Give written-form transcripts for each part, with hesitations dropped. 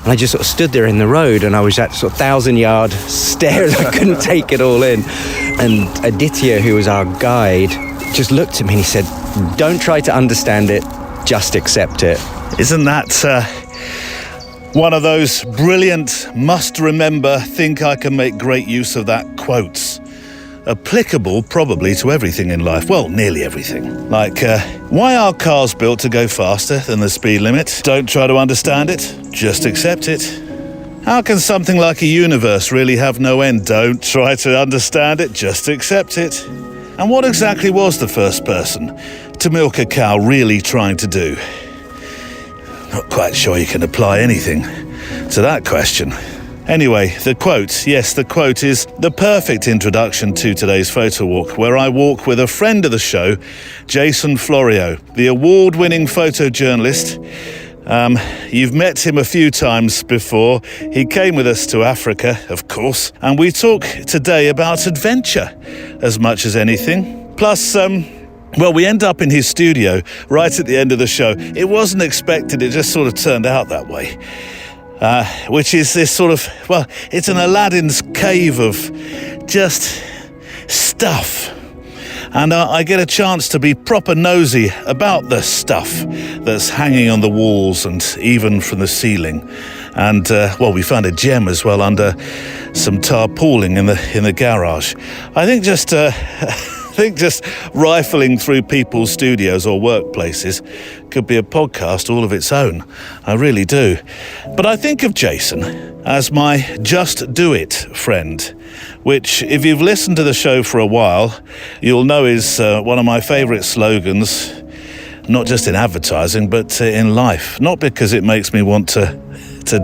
And I just sort of stood there in the road, and I was at sort of 1,000-yard stare. I couldn't take it all in. And Aditya, who was our guide, just looked at me and he said, "Don't try to understand it, just accept it." Isn't that one of those brilliant, must-remember, think I can make great use of that quotes? Applicable probably to everything in life. Well, nearly everything. Like, why are cars built to go faster than the speed limit? Don't try to understand it, just accept it. How can something like a universe really have no end? Don't try to understand it, just accept it. And what exactly was the first person to milk a cow really trying to do? Not quite sure you can apply anything to that question. Anyway, the quote. Yes, the quote is the perfect introduction to today's photo walk, where I walk with a friend of the show, Jason Florio, the award-winning photojournalist. You've met him a few times before. He came with us to Africa, of course, and we talk today about adventure as much as anything. Plus, we end up in his studio right at the end of the show. It wasn't expected, it just sort of turned out that way. Which is this sort of, it's an Aladdin's cave of just stuff. And I get a chance to be proper nosy about the stuff that's hanging on the walls and even from the ceiling. And, we found a gem as well under some tarpauling in the garage. I think just rifling through people's studios or workplaces could be a podcast all of its own. I really do. But I think of Jason as my just do it friend, which, if you've listened to the show for a while, you'll know is one of my favourite slogans, not just in advertising, but in life. Not because it makes me want to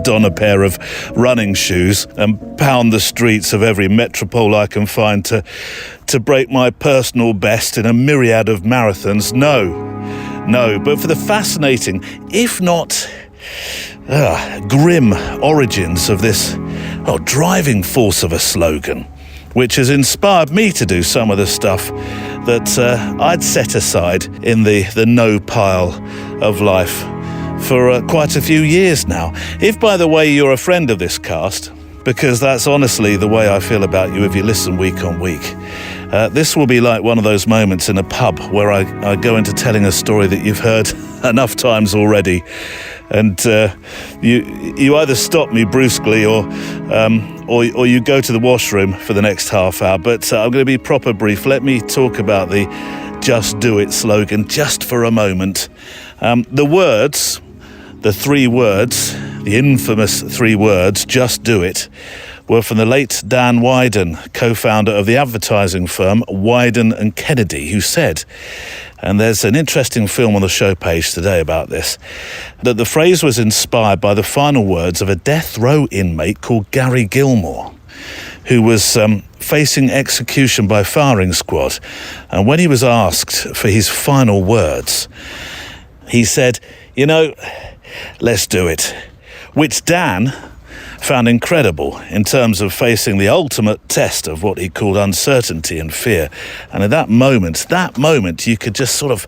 don a pair of running shoes and pound the streets of every metropole I can find to break my personal best in a myriad of marathons. No, but for the fascinating, if not grim origins of this driving force of a slogan, which has inspired me to do some of the stuff that I'd set aside in the no pile of life for quite a few years now. If, by the way, you're a friend of this cast, because that's honestly the way I feel about you if you listen week on week, this will be like one of those moments in a pub where I go into telling a story that you've heard enough times already, and you either stop me brusquely or you go to the washroom for the next half hour. But I'm going to be proper brief. Let me talk about the Just Do It slogan just for a moment. The three words, the infamous three words, just do it, were from the late Dan Wyden, co-founder of the advertising firm Wyden and Kennedy, who said, and there's an interesting film on the show page today about this, that the phrase was inspired by the final words of a death row inmate called Gary Gilmore, who was facing execution by firing squad. And when he was asked for his final words, he said, let's do it, which Dan found incredible in terms of facing the ultimate test of what he called uncertainty and fear. And at that moment, you could just sort of,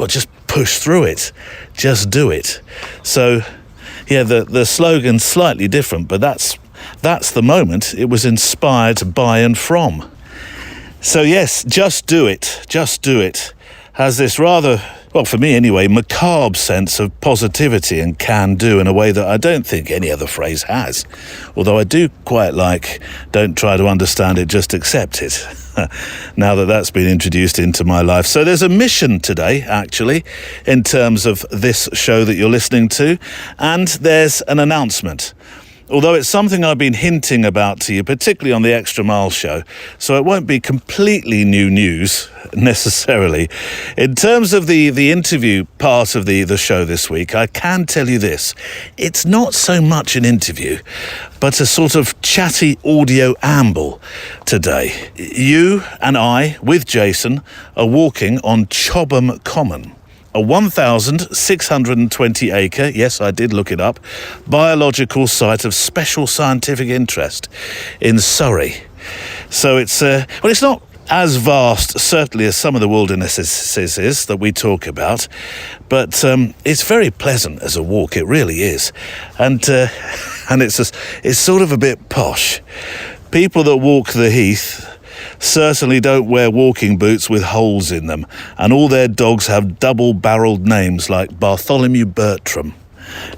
just push through it, just do it. So, the slogan's slightly different, but that's the moment. It was inspired by and from. So yes, just do it, has this rather, for me anyway, macabre sense of positivity and can-do in a way that I don't think any other phrase has. Although I do quite like, don't try to understand it, just accept it, now that that's been introduced into my life. So there's a mission today, actually, in terms of this show that you're listening to, and there's an announcement. Although it's something I've been hinting about to you, particularly on the Extra Mile show, so it won't be completely new news, necessarily. In terms of the interview part of the show this week, I can tell you this. It's not so much an interview, but a sort of chatty audio amble today. You and I, with Jason, are walking on Chobham Common, a 1,620 acre, yes, I did look it up, biological site of special scientific interest in Surrey. So it's as vast, certainly, as some of the wildernesses that we talk about, but it's very pleasant as a walk. It really is, and it's sort of a bit posh. People that walk the heath certainly don't wear walking boots with holes in them, and all their dogs have double-barreled names like Bartholomew Bertram.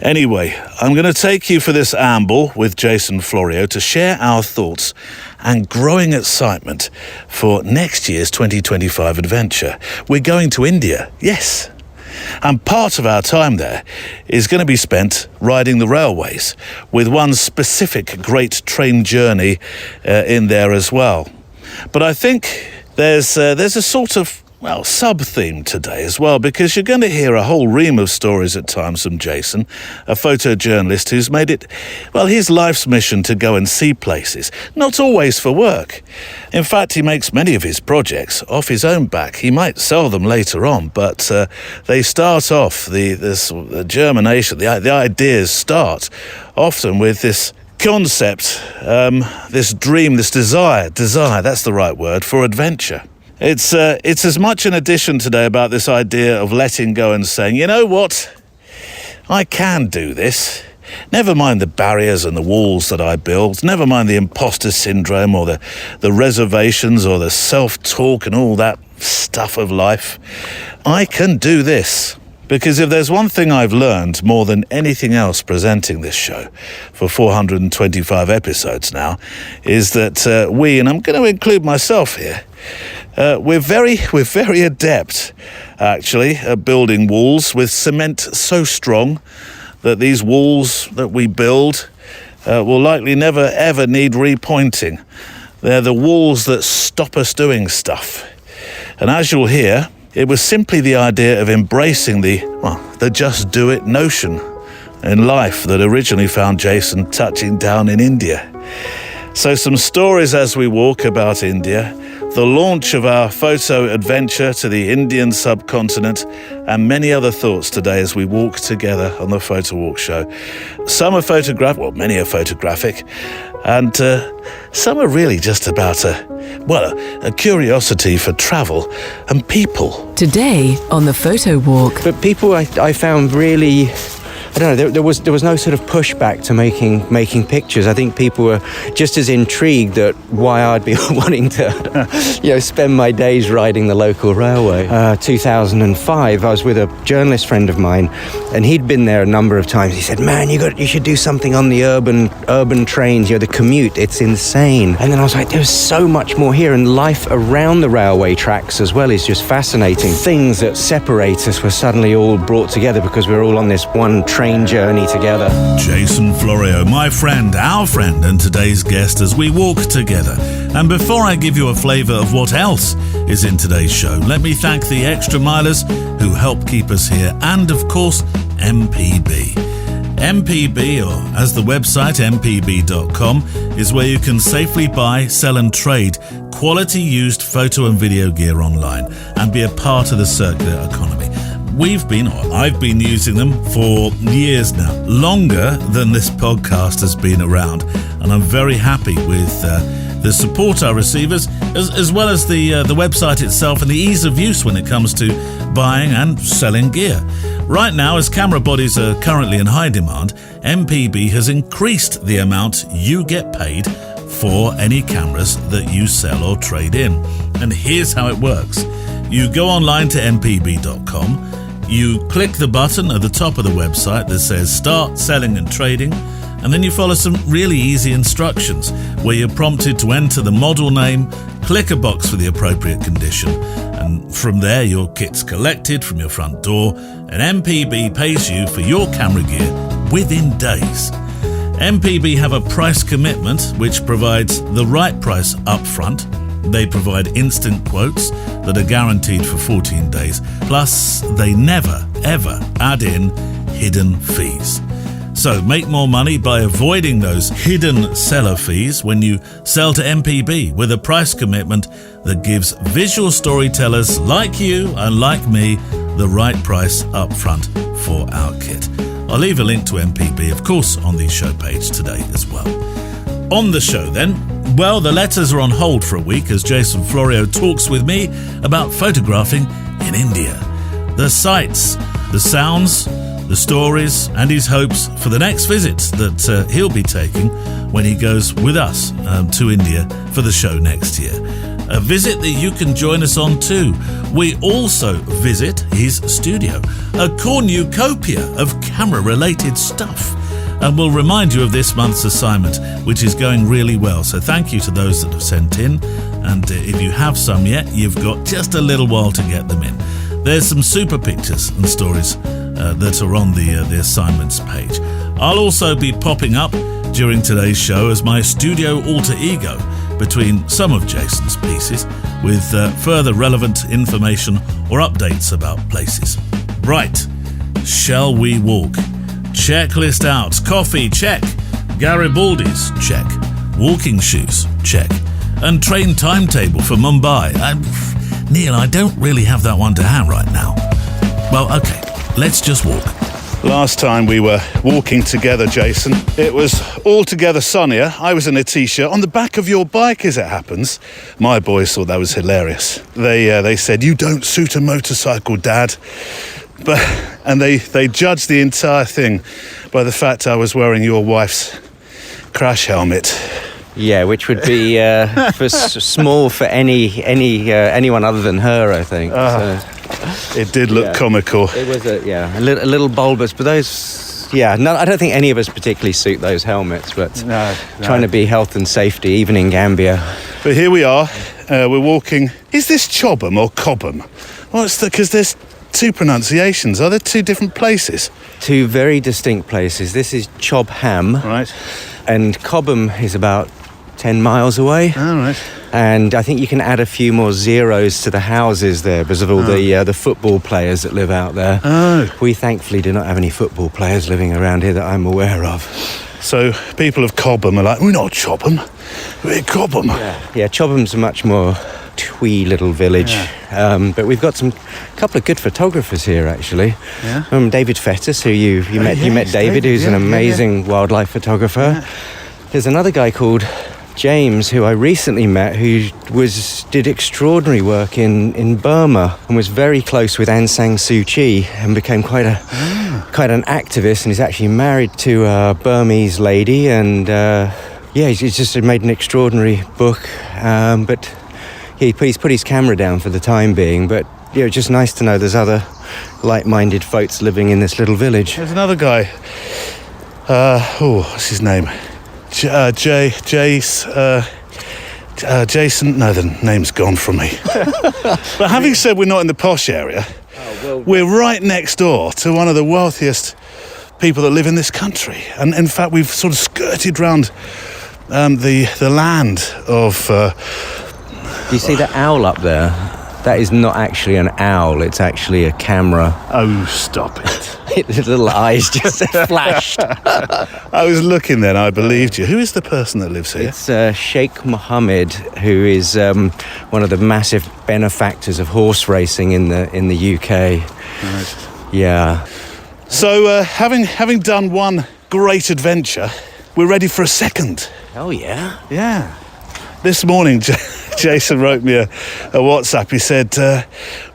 Anyway, I'm going to take you for this amble with Jason Florio to share our thoughts and growing excitement for next year's 2025 adventure. We're going to India, yes. And part of our time there is going to be spent riding the railways, with one specific great train journey in there as well. But I think there's a sort of sub-theme today as well, because you're going to hear a whole ream of stories at times from Jason, a photojournalist who's made it, his life's mission to go and see places, not always for work. In fact, he makes many of his projects off his own back. He might sell them later on, but they start off, the germination, the ideas start often with this concept, this dream, this desire, that's the right word, for adventure. It's as much an addition today about this idea of letting go and saying, you know what, I can do this. Never mind the barriers and the walls that I build, never mind the imposter syndrome or the reservations or the self-talk and all that stuff of life. I can do this. Because if there's one thing I've learned more than anything else presenting this show for 425 episodes now, is that we, and I'm going to include myself here, we're very adept, actually, at building walls with cement so strong that these walls that we build will likely never ever need repointing. They're the walls that stop us doing stuff. And as you'll hear, it was simply the idea of embracing the just do it notion in life that originally found Jason touching down in India. So some stories as we walk about India, the launch of our photo adventure to the Indian subcontinent, and many other thoughts today as we walk together on the Photowalk Show. Some are photographic, many are photographic, and some are really just about a curiosity for travel and people. Today on the Photowalk. But people I found really, I don't know, there was no sort of pushback to making pictures. I think people were just as intrigued at why I'd be wanting to spend my days riding the local railway. 2005, I was with a journalist friend of mine, and he'd been there a number of times. He said, man, you should do something on the urban trains, the commute, it's insane. And then I was like, there's so much more here, and life around the railway tracks as well is just fascinating. Things that separate us were suddenly all brought together because we're all on this one train journey together. Jason Florio, my friend, our friend, and today's guest as we walk together. And before I give you a flavour of what else is in today's show, let me thank the extra milers who help keep us here, and of course MPB. MPB, or as the website mpb.com, is where you can safely buy, sell and trade quality used photo and video gear online and be a part of the circular economy. I've been using them for years now, longer than this podcast has been around, and I'm very happy with the support I receive, as well as the website itself and the ease of use when it comes to buying and selling gear. Right now, as camera bodies are currently in high demand, MPB has increased the amount you get paid for any cameras that you sell or trade in. And here's how it works. You go online to mpb.com, you click the button at the top of the website that says Start Selling and Trading, and then you follow some really easy instructions where you're prompted to enter the model name, click a box for the appropriate condition, and from there your kit's collected from your front door, and MPB pays you for your camera gear within days. MPB have a price commitment which provides the right price up front. They provide instant quotes that are guaranteed for 14 days. Plus, they never, ever add in hidden fees. So make more money by avoiding those hidden seller fees when you sell to MPB with a price commitment that gives visual storytellers like you and like me the right price up front for our kit. I'll leave a link to MPB, of course, on the show page today as well. On the show then, well, the letters are on hold for a week as Jason Florio talks with me about photographing in India. The sights, the sounds, the stories, and his hopes for the next visit that he'll be taking when he goes with us to India for the show next year. A visit that you can join us on too. We also visit his studio, a cornucopia of camera-related stuff. And we'll remind you of this month's assignment, which is going really well. So thank you to those that have sent in. And if you have some yet, you've got just a little while to get them in. There's some super pictures and stories that are on the assignments page. I'll also be popping up during today's show as my studio alter ego between some of Jason's pieces with further relevant information or updates about places. Right, shall we walk? Checklist out. Coffee, check. Garibaldi's, check. Walking shoes, check. And train timetable for Mumbai. Neil, I don't really have that one to hand right now. Well, okay, let's just walk. Last time we were walking together, Jason, it was altogether sunnier. I was in a T-shirt on the back of your bike, as it happens. My boys thought that was hilarious. They said, "You don't suit a motorcycle, Dad." And they judged the entire thing by the fact I was wearing your wife's crash helmet. Yeah, which would be small for anyone other than her, I think. It did look comical. It was a little bulbous, but those, I don't think any of us particularly suit those helmets, but no. Trying to be health and safety, even in Gambia. But here we are, we're walking. Is this Chobham or Cobham? Because there's two pronunciations. Are there two different places? Two very distinct places. This is Chobham. Right. And Chobham is about 10 miles away. All right. And I think you can add a few more zeros to the houses there because of all the football players that live out there. Oh. We thankfully do not have any football players living around here that I'm aware of. So people of Cobham are like, we're not Chobham, we're Cobham. Yeah, Chobham's a much more twee little village. Yeah. But we've got a couple of good photographers here, actually. Yeah. David Fettis, who you met David, who's an amazing wildlife photographer. Yeah. There's another guy called James, who I recently met, who did extraordinary work in Burma and was very close with Aung San Suu Kyi and became quite an activist, and he's actually married to a Burmese lady, and he's just made an extraordinary book. But he's put his camera down for the time being. But just nice to know there's other like-minded folks living in this little village. There's another guy. What's his name? Jason. No, the name's gone from me. But having said we're not in the posh area, we're right next door to one of the wealthiest people that live in this country, and in fact we've sort of skirted round the land of. You see the owl up there? That is not actually an owl, it's actually a camera. Oh, stop it. His little eyes just flashed. I was looking then, I believed you. Who is the person that lives here? It's Sheikh Mohammed, who is one of the massive benefactors of horse racing in the UK. Right. Yeah. So, having done one great adventure, we're ready for a second. Oh, yeah? Yeah. This morning, Jason wrote me a WhatsApp. He said,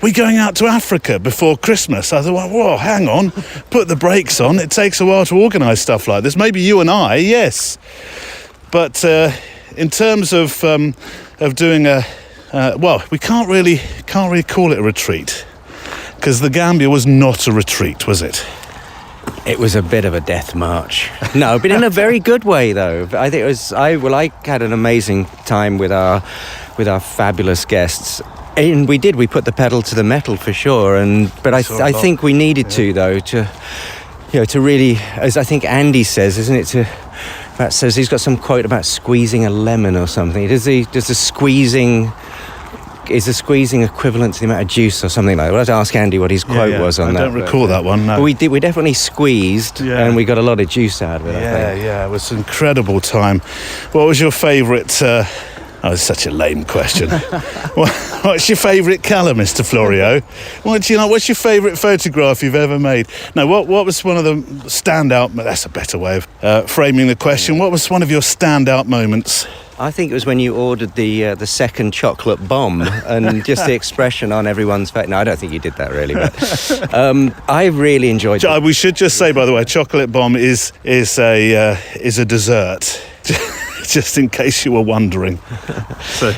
we're going out to Africa before Christmas. I thought, whoa, hang on. Put the brakes on. It takes a while to organise stuff like this. Maybe you and I, yes. But in terms of doing we can't really call it a retreat, because the Gambia was not a retreat, was it? It was a bit of a death march. No, but in a very good way, though. I think it was. I had an amazing time with our fabulous guests, and we put the pedal to the metal for sure. But I think we needed to, though, to really, as I think Andy says, isn't it? Says he's got some quote about squeezing a lemon or something. Is the squeezing equivalent to the amount of juice or something like that? We'll have to ask Andy what his quote was on that. I don't recall that one, no. But we definitely squeezed, and we got a lot of juice out of it, I think. Yeah, it was an incredible time. What was your favourite Oh, it's such a lame question. What's your favourite colour, Mr. Florio? What's your favourite photograph you've ever made? No, what was one of the standout... That's a better way of framing the question. What was one of your standout moments? I think it was when you ordered the second chocolate bomb and just the expression on everyone's face. No, I don't think you did that really, but I really enjoyed it. We should just say, by the way, chocolate bomb is a dessert. Just in case you were wondering.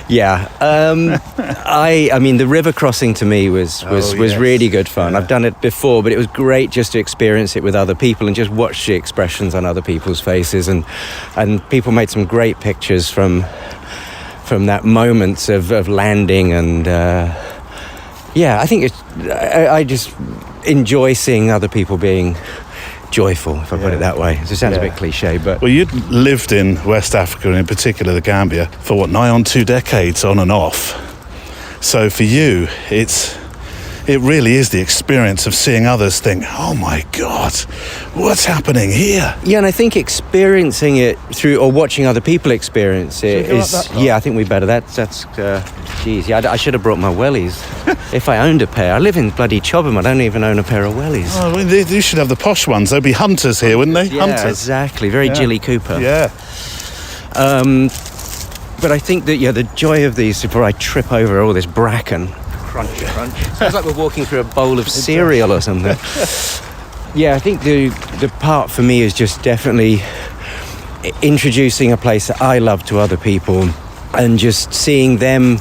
Yeah, I mean, the river crossing to me was really good fun. Yeah. I've done it before, but it was great just to experience it with other people and just watch the expressions on other people's faces. And people made some great pictures from that moment of landing. And I think I just enjoy seeing other people being joyful, if I put it that way. It sounds a bit cliche, but... Well, you'd lived in West Africa, and in particular the Gambia, for nigh on 2 decades, on and off. So for you, it really is the experience of seeing others think, oh my God, what's happening here? Yeah, and I think experiencing it through, or watching other people experience it is... Yeah, I think we better. I should have brought my wellies. If I owned a pair. I live in bloody Chobham, I don't even own a pair of wellies. Oh, well, you should have the posh ones. There'd be hunters here, wouldn't they? Yeah, hunters. Exactly. Very Jilly Cooper. Yeah. But I think that, the joy of these, before I trip over all this bracken, crunch. Sounds like we're walking through a bowl of cereal or something. Yeah, I think the part for me is just definitely introducing a place that I love to other people and just seeing them,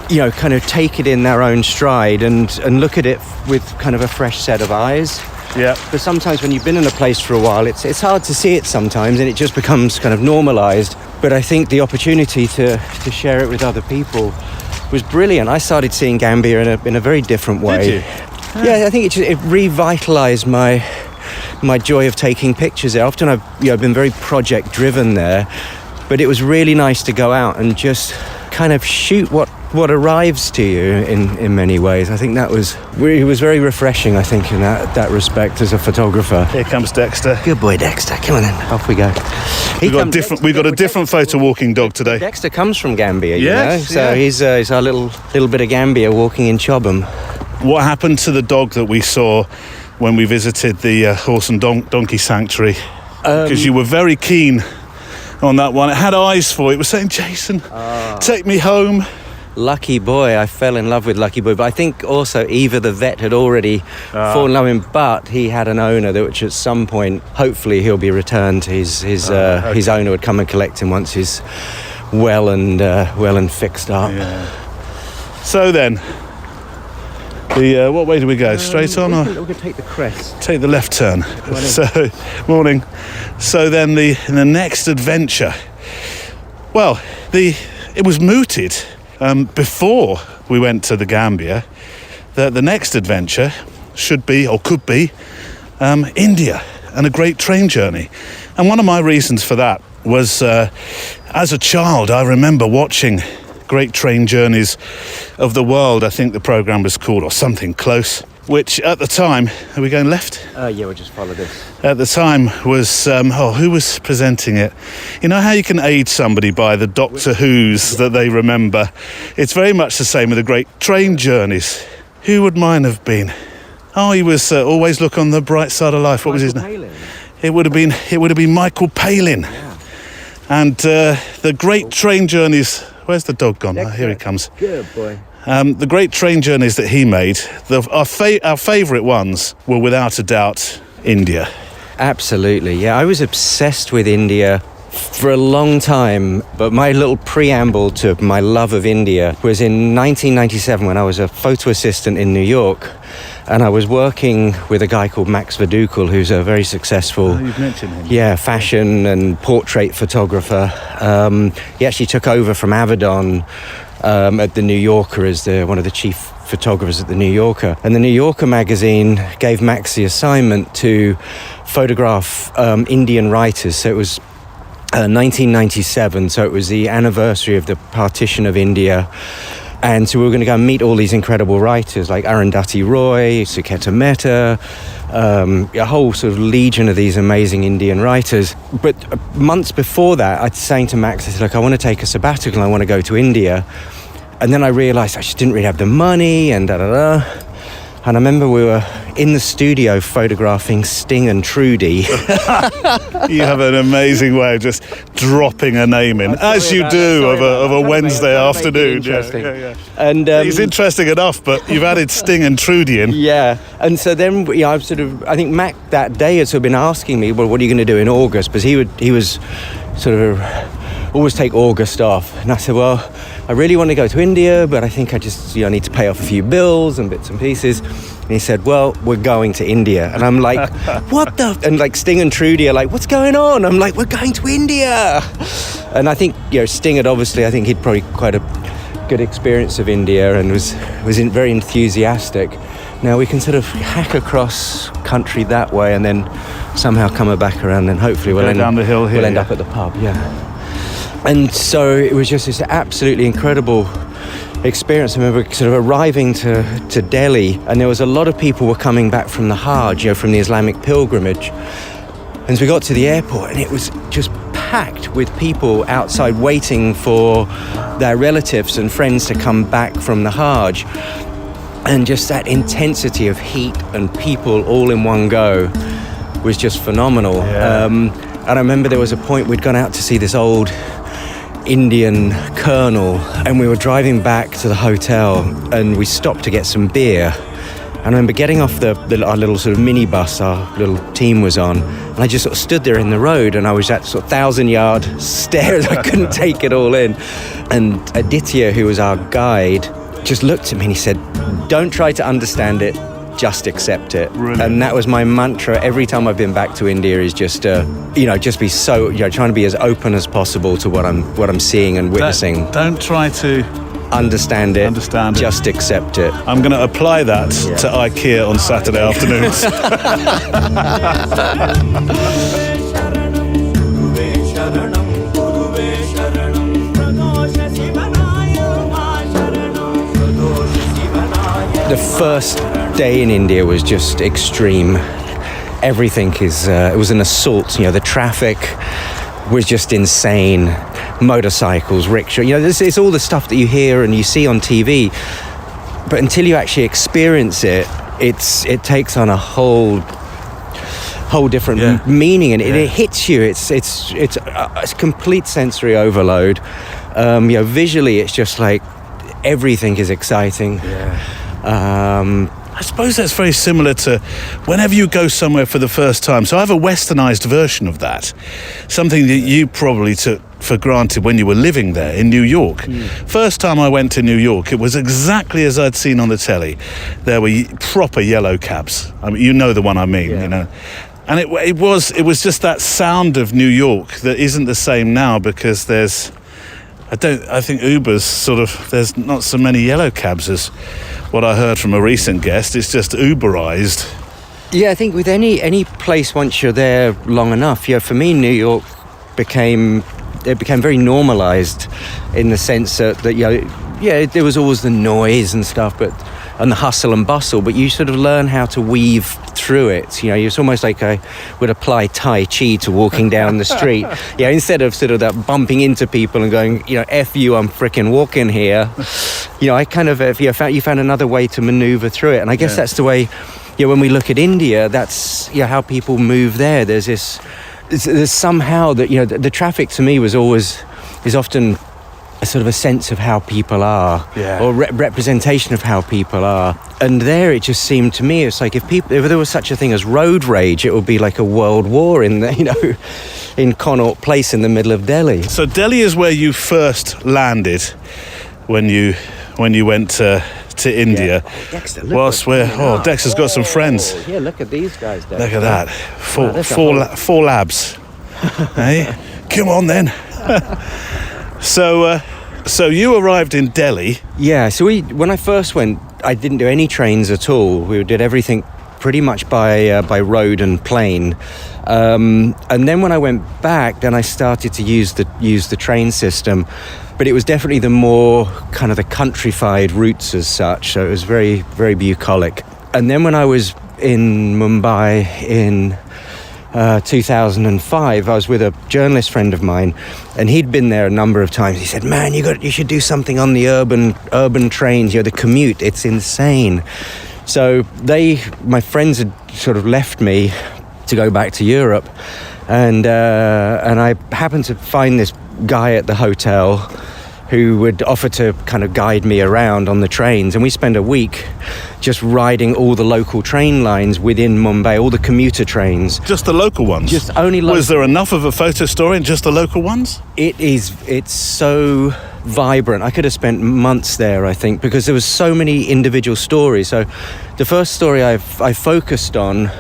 kind of take it in their own stride and look at it with kind of a fresh set of eyes. Yeah. Because sometimes when you've been in a place for a while, it's hard to see it sometimes, and it just becomes kind of normalised. But I think the opportunity to share it with other people was brilliant. I started seeing Gambia in a very different way. Did you? Yeah, I think it revitalised my joy of taking pictures there. Often I've been very project driven there, but it was really nice to go out and just kind of shoot what arrives to you in many ways. I think it was very refreshing, I think, in that respect as a photographer. Here comes Dexter. Good boy, Dexter. Come on then, off we go. We've got a different photo walking dog today. Dexter comes from Gambia, yes, so he's our little bit of Gambia walking in Chobham. What happened to the dog that we saw when we visited the horse and donkey sanctuary? Because you were very keen on that one. It had eyes for it. It was saying, Jason, take me home. Lucky Boy, I fell in love with Lucky Boy, but I think also Eva the vet had already fallen in love with him, but he had an owner that, which at some point, hopefully he'll be returned. His owner would come and collect him once he's well and fixed up. Yeah. So then, what way do we go? Straight on, or we're going to take the crest? Take the left turn. So, morning. So then the next adventure. Well, it was mooted. Before we went to the Gambia, the next adventure should be, or could be, India and a great train journey. And one of my reasons for that was, as a child, I remember watching Great Train Journeys of the World, I think the programme was called, or something close, which at the time, are we going left? Yeah, we'll just follow this. At the time was, who was presenting it? You know how you can age somebody by the Doctor Who's that they remember? It's very much the same with the Great Train Journeys. Who would mine have been? Oh, he was Always Look on the Bright Side of Life. What was his name? Palin. It would have been Michael Palin. Yeah. And the Great Train Journeys. Where's the dog gone? Oh, here he comes. Good boy. The Great Train Journeys that he made, our favourite ones were without a doubt India. Absolutely, yeah. I was obsessed with India for a long time, but my little preamble to my love of India was in 1997 when I was a photo assistant in New York, and I was working with a guy called Max Vadukul, who's a very successful you've mentioned him. Yeah, fashion and portrait photographer. He actually took over from Avedon at the New Yorker as one of the chief photographers at the New Yorker. And the New Yorker magazine gave Max the assignment to photograph Indian writers. So it was 1997, so it was the anniversary of the partition of India. And so we were going to go and meet all these incredible writers like Arundhati Roy, Suketa Mehta, a whole sort of legion of these amazing Indian writers. But months before that, I'd saying to Max, I said, look, I want to take a sabbatical, I want to go to India. And then I realised I just didn't really have the money and da-da-da. And I remember we were in the studio photographing Sting and Trudy. You have an amazing way of just dropping a name in, as you do of a Wednesday afternoon. Yeah. And he's interesting enough, but you've added Sting and Trudy in. Yeah, and so then I think Mac that day had sort of been asking me, well, what are you going to do in August? Because he was sort of always take August off, and I said, well, I really want to go to India, but I think I just need to pay off a few bills and bits and pieces. And he said, well, we're going to India. And I'm like, what the? And like Sting and Trudy are like, what's going on? I'm like, we're going to India. And I think, Sting had obviously, I think he'd probably quite a good experience of India and was very enthusiastic. Now we can sort of hack across country that way and then somehow come back around, and hopefully we'll end down the hill here, we'll end up at the pub, And so it was just this absolutely incredible experience. I remember sort of arriving to Delhi, and there was a lot of people were coming back from the Hajj, from the Islamic pilgrimage. And so we got to the airport, and it was just packed with people outside waiting for their relatives and friends to come back from the Hajj. And just that intensity of heat and people all in one go was just phenomenal. Yeah. And I remember there was a point we'd gone out to see this old Indian colonel, and we were driving back to the hotel, and we stopped to get some beer. And I remember getting off our little sort of minibus our little team was on, and I just sort of stood there in the road, and I was at sort of 1,000-yard stare. I couldn't take it all in. And Aditya, who was our guide, just looked at me and he said, don't try to understand it, just accept it. Brilliant. And that was my mantra every time I've been back to India, is just just be so, trying to be as open as possible to what I'm seeing and witnessing. Don't try to understand it, Understand it. just accept it. I'm going to apply that to IKEA on Saturday afternoons. The first day in India was just extreme. Everything it was an assault. The traffic was just insane. Motorcycles, rickshaw. It's all the stuff that you hear and you see on TV. But until you actually experience it, it takes on a whole different meaning, and it hits you. It's complete sensory overload. Visually, it's just like everything is exciting. I suppose that's very similar to whenever you go somewhere for the first time. So I have a westernized version of that, something that you probably took for granted when you were living there in New York. First time I went to New York, it was exactly as I'd seen on the telly. There were proper yellow cabs. I mean, the one I mean, And it was just that sound of New York that isn't the same now, because I think Uber's there's not so many yellow cabs as what I heard from a recent guest. It's just Uberized. Yeah, I think with any place, once you're there long enough, for me, New York became very normalized in the sense that there was always the noise and stuff, and the hustle and bustle, but you sort of learn how to weave through it. It's almost like I would apply Tai Chi to walking down the street. Instead of sort of that bumping into people and going, F you, I'm frickin' walking here. I kind of, you found another way to maneuver through it. And I guess that's the way, when we look at India, that's how people move there. There's somehow that, the traffic to me is often a sort of a sense of how people are, or representation of how people are. And there it just seemed to me, it's like if there was such a thing as road rage, it would be like a world war in in Connaught Place in the middle of Delhi. So Delhi is where you first landed when you went to India. Oh, Dexter, Dexter's got some friends. Yeah, look at these guys, Dexter. Look at that. Four labs. Hey, come on then. So you arrived in Delhi. Yeah, so when I first went, I didn't do any trains at all. We did everything pretty much by road and plane. And then when I went back, then I started to use the train system, but it was definitely the more kind of the countrified routes as such. So it was very, very bucolic. And then when I was in Mumbai in 2005, I was with a journalist friend of mine, and he'd been there a number of times. He said, "Man, you should do something on the urban trains. The commute, it's insane." So my friends had sort of left me to go back to Europe, and I happened to find this guy at the hotel who would offer to kind of guide me around on the trains, and we spent a week just riding all the local train lines within Mumbai, all the commuter trains. Just the local ones? Just only local. Was there enough of a photo story in just the local ones? It's so vibrant. I could have spent months there, I think, because there was so many individual stories. So the first story I focused on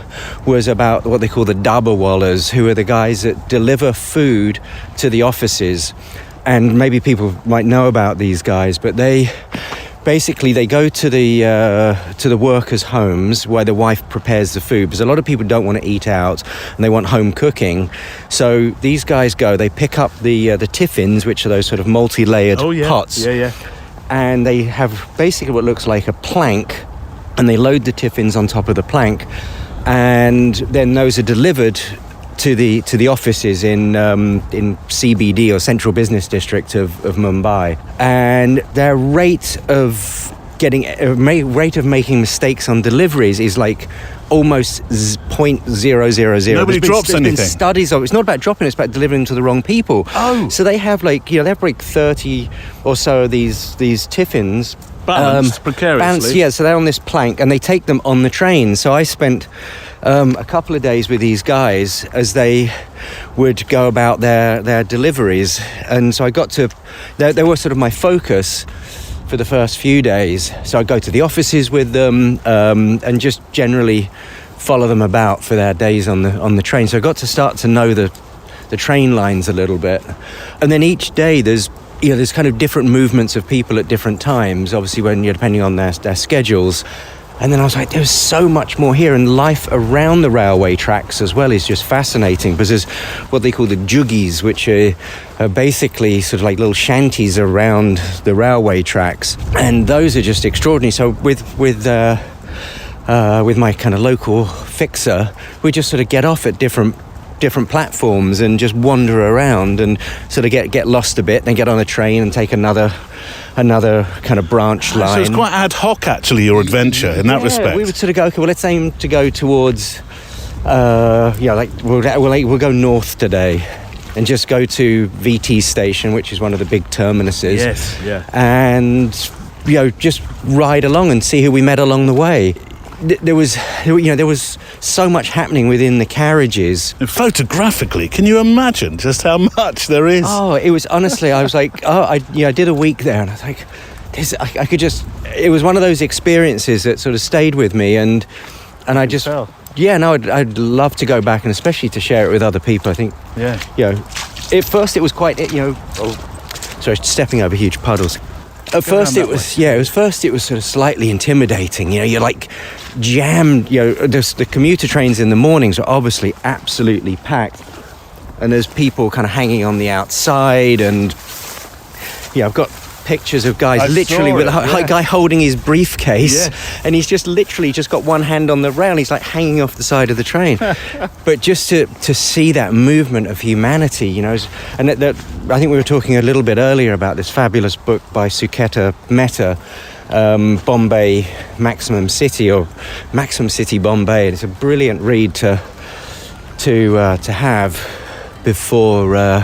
was about what they call the dabawallas, who are the guys that deliver food to the offices. And maybe people might know about these guys, but they go to the workers' homes where the wife prepares the food, because a lot of people don't want to eat out and they want home cooking. So these guys they pick up the tiffins, which are those sort of multi-layered pots. And they have basically what looks like a plank, and they load the tiffins on top of the plank, and then those are delivered to the offices in CBD, or Central Business District of Mumbai. And their rate of making mistakes on deliveries is like almost 0.000. Nobody drops anything. There's been studies of it's not about dropping, it's about delivering to the wrong people. Oh. So they have they have like 30 or so of these tiffins. Balanced precariously. So they're on this plank and they take them on the train. So I spent a couple of days with these guys as they would go about their deliveries. And so I got to, they were sort of my focus for the first few days. So I'd go to the offices with them and just generally follow them about for their days on the train. So I got to start to know the train lines a little bit. And then each day there's kind of different movements of people at different times, obviously when you're depending on their schedules. And then I was like, there's so much more here, and life around the railway tracks as well is just fascinating, because there's what they call the juggies, which are basically sort of like little shanties around the railway tracks, and those are just extraordinary. So with my kind of local fixer, we just sort of get off at different platforms and just wander around and sort of get lost a bit, then get on a train and take another kind of branch line. So it's quite ad hoc, actually, your adventure in that respect. We would sort of go, okay, well, let's aim to go towards, we'll go north today and just go to VT station, which is one of the big terminuses. Yes, yeah. And, just ride along and see who we met along the way. There was so much happening within the carriages. And photographically, can you imagine just how much there is? Oh, it was honestly, I was like, I did a week there, and I was like, I could just. It was one of those experiences that sort of stayed with me, and I just, I'd love to go back, and especially to share it with other people. I think, at first it was quite, sorry, stepping over huge puddles. At first it was sort of slightly intimidating. You're like jammed. The commuter trains in the mornings are obviously absolutely packed, and there's people kind of hanging on the outside, and I've got pictures of guys literally with a guy holding his briefcase, and he's just literally just got one hand on the rail, and he's like hanging off the side of the train. But just to see that movement of humanity, and that I think we were talking a little bit earlier about this fabulous book by Suketa Mehta, Bombay Maximum City, or Maximum City Bombay. And it's a brilliant read to have before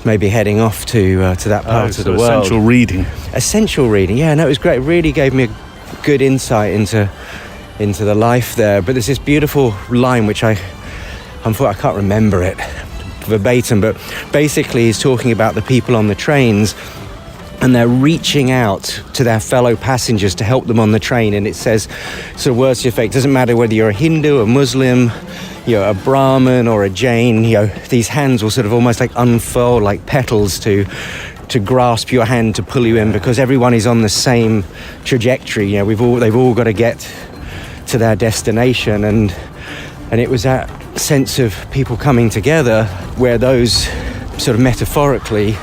maybe heading off to that part of the world. Essential reading. Yeah, no, it was great. It really gave me a good insight into the life there. But there's this beautiful line which I can't remember it verbatim, but basically he's talking about the people on the trains, and they're reaching out to their fellow passengers to help them on the train. And it says, sort of words to the effect, doesn't matter whether you're a Hindu, a Muslim, a Brahmin or a Jain, these hands will sort of almost like unfurl like petals to grasp your hand, to pull you in, because everyone is on the same trajectory. They've all got to get to their destination, and it was that sense of people coming together where those sort of metaphorically,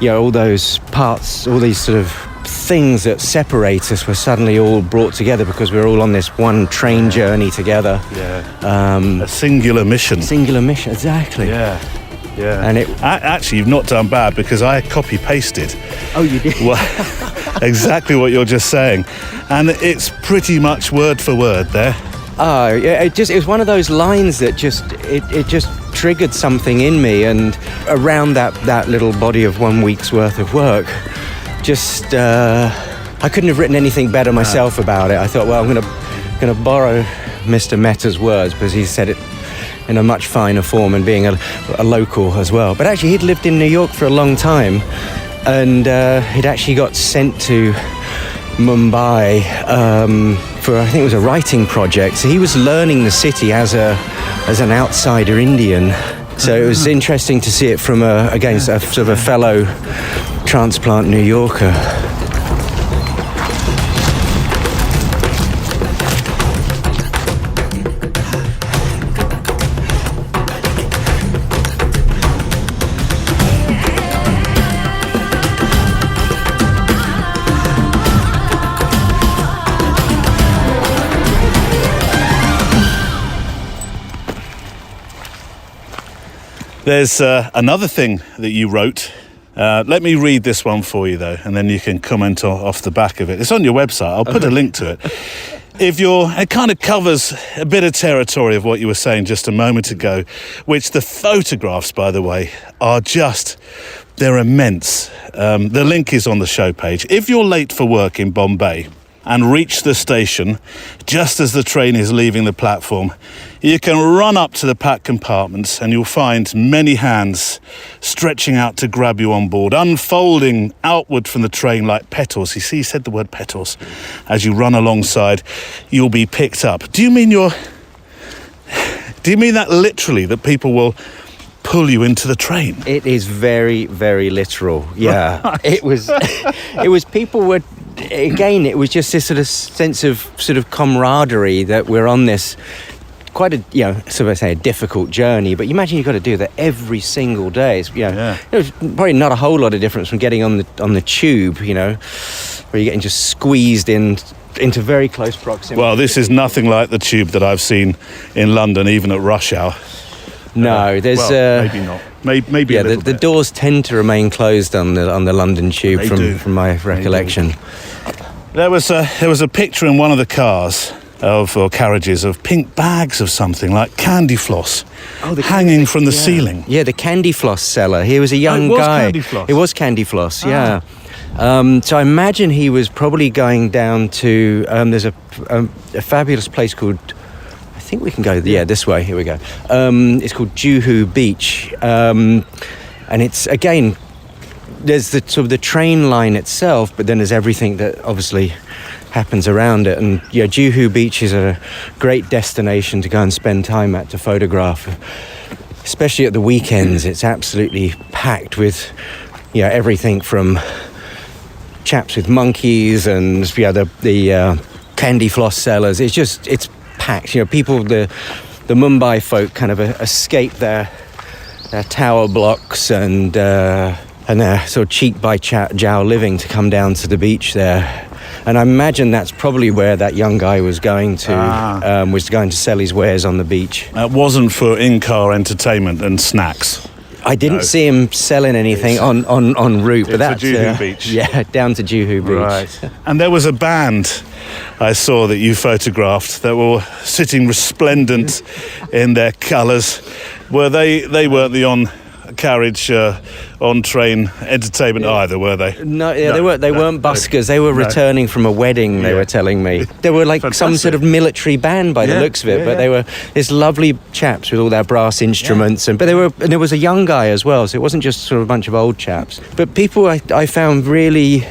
all those parts, all these sort of things that separate us were suddenly all brought together because we're all on this one train journey together. A singular mission. Singular mission, exactly. Yeah. And actually, you've not done bad, because I copy-pasted. Oh, you did? Exactly what you're just saying. And it's pretty much word for word there. Oh, yeah, it was one of those lines that just triggered something in me, and around that little body of 1 week's worth of work, I couldn't have written anything better myself about it. I thought, well, I'm going to borrow Mr. Mehta's words, because he said it in a much finer form, and being a local as well. But actually, he'd lived in New York for a long time, and he'd actually got sent to Mumbai for, I think it was a writing project. So he was learning the city as an outsider Indian. So it was interesting to see it from a sort of a fellow transplant New Yorker. There's another thing that you wrote. Let me read this one for you, though, and then you can comment off the back of it. It's on your website. I'll put a link to it. It kind of covers a bit of territory of what you were saying just a moment ago, which the photographs, by the way, they're immense. The link is on the show page. If you're late for work in Bombay and reach the station just as the train is leaving the platform, you can run up to the packed compartments and you'll find many hands stretching out to grab you on board, unfolding outward from the train like petals. You see, he said the word petals. As you run alongside, you'll be picked up. Do you mean that literally, that people will pull you into the train? It is very, very literal. Yeah. Right. It was people were, again, it was just this sort of sense of sort of camaraderie that we're on this quite a difficult journey. But you imagine you've got to do that every single day. It's, There's probably not a whole lot of difference from getting on the tube, where you're getting just squeezed into very close proximity. Well, this is nothing like the tube that I've seen in London, even at rush hour. No, there's maybe not. Maybe a little the bit. doors tend to remain closed on the London tube from my recollection. There was a picture in one of the cars or carriages of pink bags of something like candy floss hanging from the ceiling. Yeah, the candy floss seller. He was a young guy. Candy floss. It was candy floss. Yeah. So I imagine he was probably going down to. There's a fabulous place called. I think we can go. Yeah, this way. Here we go. It's called Juhu Beach, and it's again. There's the sort of the train line itself, but then there's everything that obviously happens around it. And Juhu Beach is a great destination to go and spend time at, to photograph, especially at the weekends. It's absolutely packed with everything from chaps with monkeys and the candy floss sellers. It's packed. People, the Mumbai folk kind of escape their tower blocks and their sort of cheek by jowl living to come down to the beach there. And I imagine that's probably where that young guy was going to sell his wares on the beach. That wasn't for in-car entertainment and snacks. I didn't see him selling anything en route, but that's Juhu Beach. Yeah, down to Juhu Beach. Right. And there was a band I saw that you photographed that were sitting resplendent in their colours. Were they weren't the on-carriage, on-train entertainment either, were they? No, they weren't buskers. They were returning from a wedding, they were telling me. They were like some sort of military band by the looks of it, but they were these lovely chaps with all their brass instruments. And there was a young guy as well, so it wasn't just sort of a bunch of old chaps. But people I found really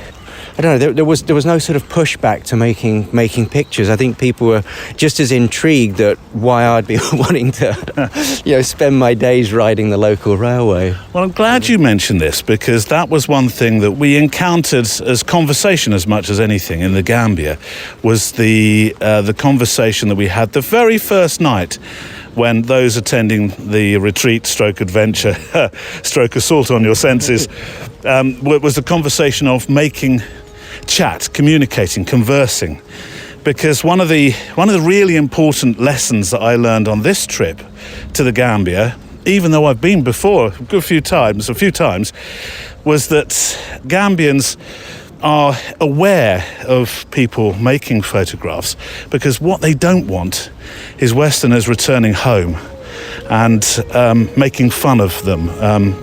I don't know, there was no sort of pushback to making pictures. I think people were just as intrigued at why I'd be wanting to, spend my days riding the local railway. Well, I'm glad you mentioned this, because that was one thing that we encountered as conversation as much as anything in the Gambia, was the conversation that we had the very first night when those attending the retreat stroke adventure stroke assault on your senses was the conversation of making chat, communicating, conversing. Because one of the really important lessons that I learned on this trip to the Gambia, even though I've been before a few times, was that Gambians are aware of people making photographs, because what they don't want is Westerners returning home and making fun of them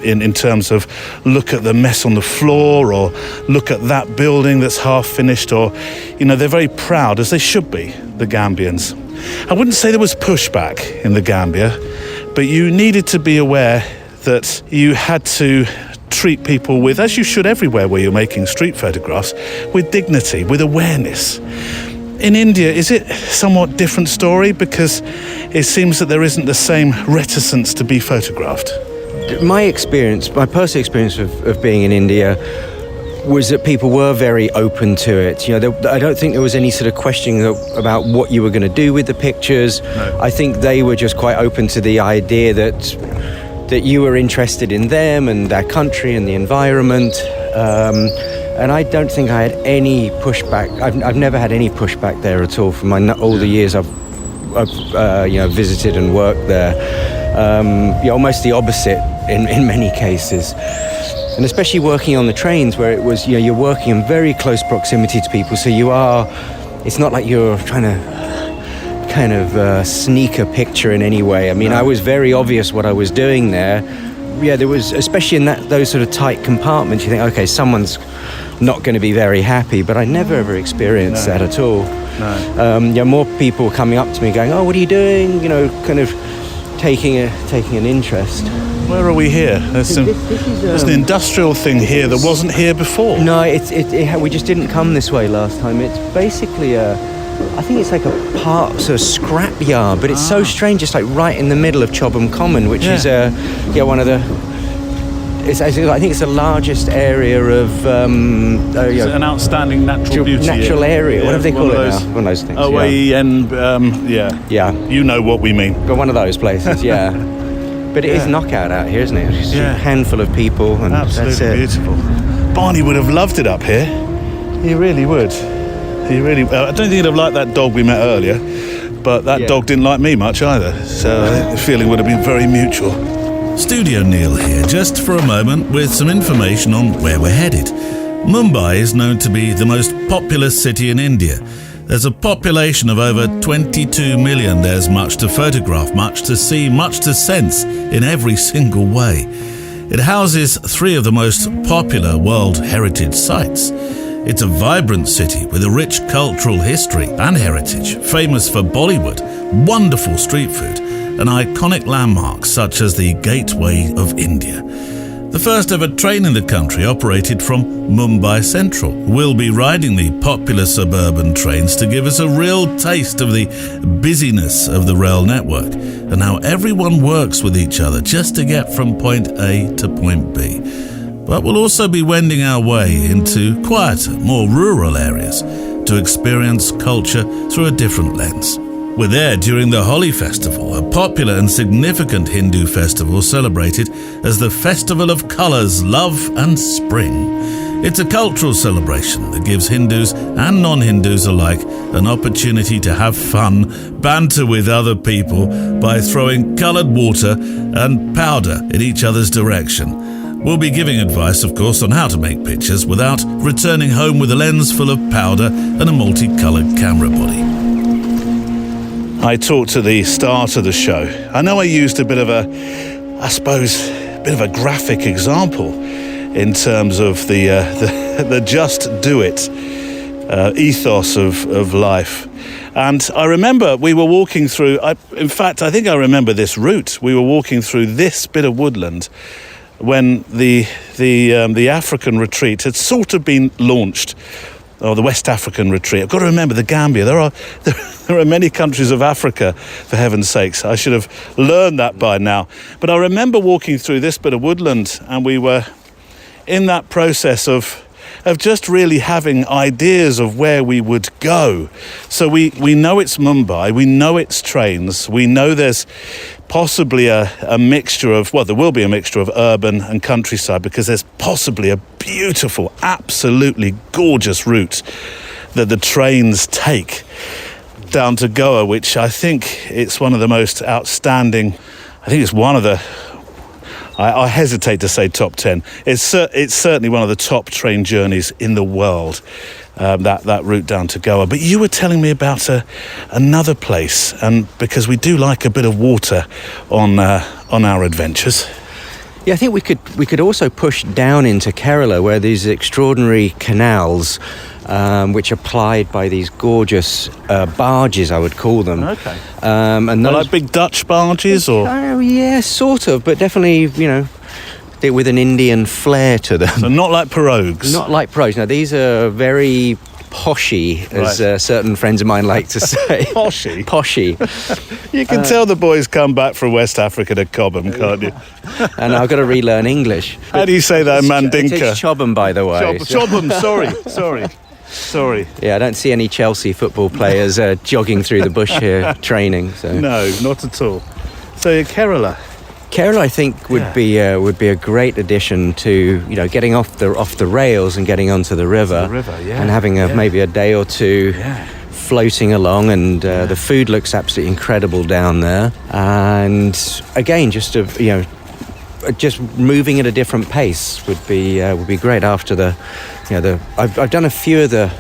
in terms of, look at the mess on the floor, or look at that building that's half finished, or, they're very proud, as they should be, the Gambians. I wouldn't say there was pushback in the Gambia, but you needed to be aware that you had to treat people with, as you should everywhere where you're making street photographs, with dignity, with awareness. In India, is it a somewhat different story? Because it seems that there isn't the same reticence to be photographed. My personal experience of being in India was that people were very open to it. I don't think there was any sort of questioning about what you were going to do with the pictures. No. I think they were just quite open to the idea that you were interested in them and their country and the environment. And I don't think I had any pushback. I've never had any pushback there at all from all the years I've visited and worked there. Almost the opposite in many cases. And especially working on the trains, where it was, you're working in very close proximity to people, so it's not like you're trying to kind of sneak a picture in any way. I mean, I was very obvious what I was doing there. Yeah, there was, especially in those sort of tight compartments, you think, okay, someone's not going to be very happy, but I never ever experienced that at all. No. More people coming up to me going, oh, what are you doing? Kind of taking an interest. Where are we here? There's an industrial thing here that wasn't here before. No, we just didn't come this way last time. It's basically I think it's like a part sort of scrap yard, but it's so strange. It's like right in the middle of Chobham Common, which is one of the. I think it's the largest area of. It's an outstanding natural beauty. Natural area. Yeah, what do they call it now? One of those things. Yeah. You know what we mean. But one of those places, yeah. But it is knockout out here, isn't it? It's just a handful of people, and absolutely that's it. Beautiful. Barney would have loved it up here. He really would. He really. I don't think he'd have liked that dog we met earlier, but that dog didn't like me much either. So I think the feeling would have been very mutual. Studio Neil here, just for a moment with some information on where we're headed. Mumbai is known to be the most populous city in India. There's a population of over 22 million. There's much to photograph, much to see, much to sense in every single way. It houses 3 of the most popular World Heritage Sites. It's a vibrant city with a rich cultural history and heritage, famous for Bollywood, wonderful street food, and iconic landmarks such as the Gateway of India. The first ever train in the country operated from Mumbai Central. We'll be riding the popular suburban trains to give us a real taste of the busyness of the rail network and how everyone works with each other just to get from point A to point B. But we'll also be wending our way into quieter, more rural areas to experience culture through a different lens. We're there during the Holi festival, a popular and significant Hindu festival celebrated as the Festival of Colours, Love and Spring. It's a cultural celebration that gives Hindus and non-Hindus alike an opportunity to have fun, banter with other people by throwing coloured water and powder in each other's direction. We'll be giving advice, of course, on how to make pictures without returning home with a lens full of powder and a multicoloured camera body. I talked at the start of the show. I know I used a bit of a graphic example in terms of the just do it ethos of life. And I remember we were walking through, I think I remember this route. We were walking through this bit of woodland when the African retreat had sort of been launched, or the West African retreat. I've got to remember the Gambia. There are many countries of Africa, for heaven's sakes. I should have learned that by now. But I remember walking through this bit of woodland, and we were in that process of just really having ideas of where we would go. So we know it's Mumbai, we know it's trains, we know there's possibly a mixture of, well, there will be a mixture of urban and countryside, because there's possibly a beautiful, absolutely gorgeous route that the trains take down to Goa, which I think it's one of the most outstanding, I think it's one of the, I hesitate to say top 10. It's certainly one of the top train journeys in the world, that route down to Goa. But you were telling me about another place, and because we do like a bit of water on our adventures. Yeah, I think we could also push down into Kerala, where these extraordinary canals, which are plied by these gorgeous barges, I would call them. Okay. And those, like big Dutch barges, or? Oh, yeah, sort of, but definitely, with an Indian flair to them. So not like pirogues. Not like pirogues. No, these are very poshy, as certain friends of mine like to say. Poshy? Poshy. You can tell the boys come back from West Africa to Chobham, can't you? And I've got to relearn English. How do you say that in Mandinka? It's Chobham, by the way. Chobham, sorry. Yeah, I don't see any Chelsea football players jogging through the bush here training. So. No, not at all. So Kerala, I think would be a great addition to getting off the rails and getting onto the river, and having maybe a day or two floating along, and the food looks absolutely incredible down there. And again, just moving at a different pace would be great after I've done a few of the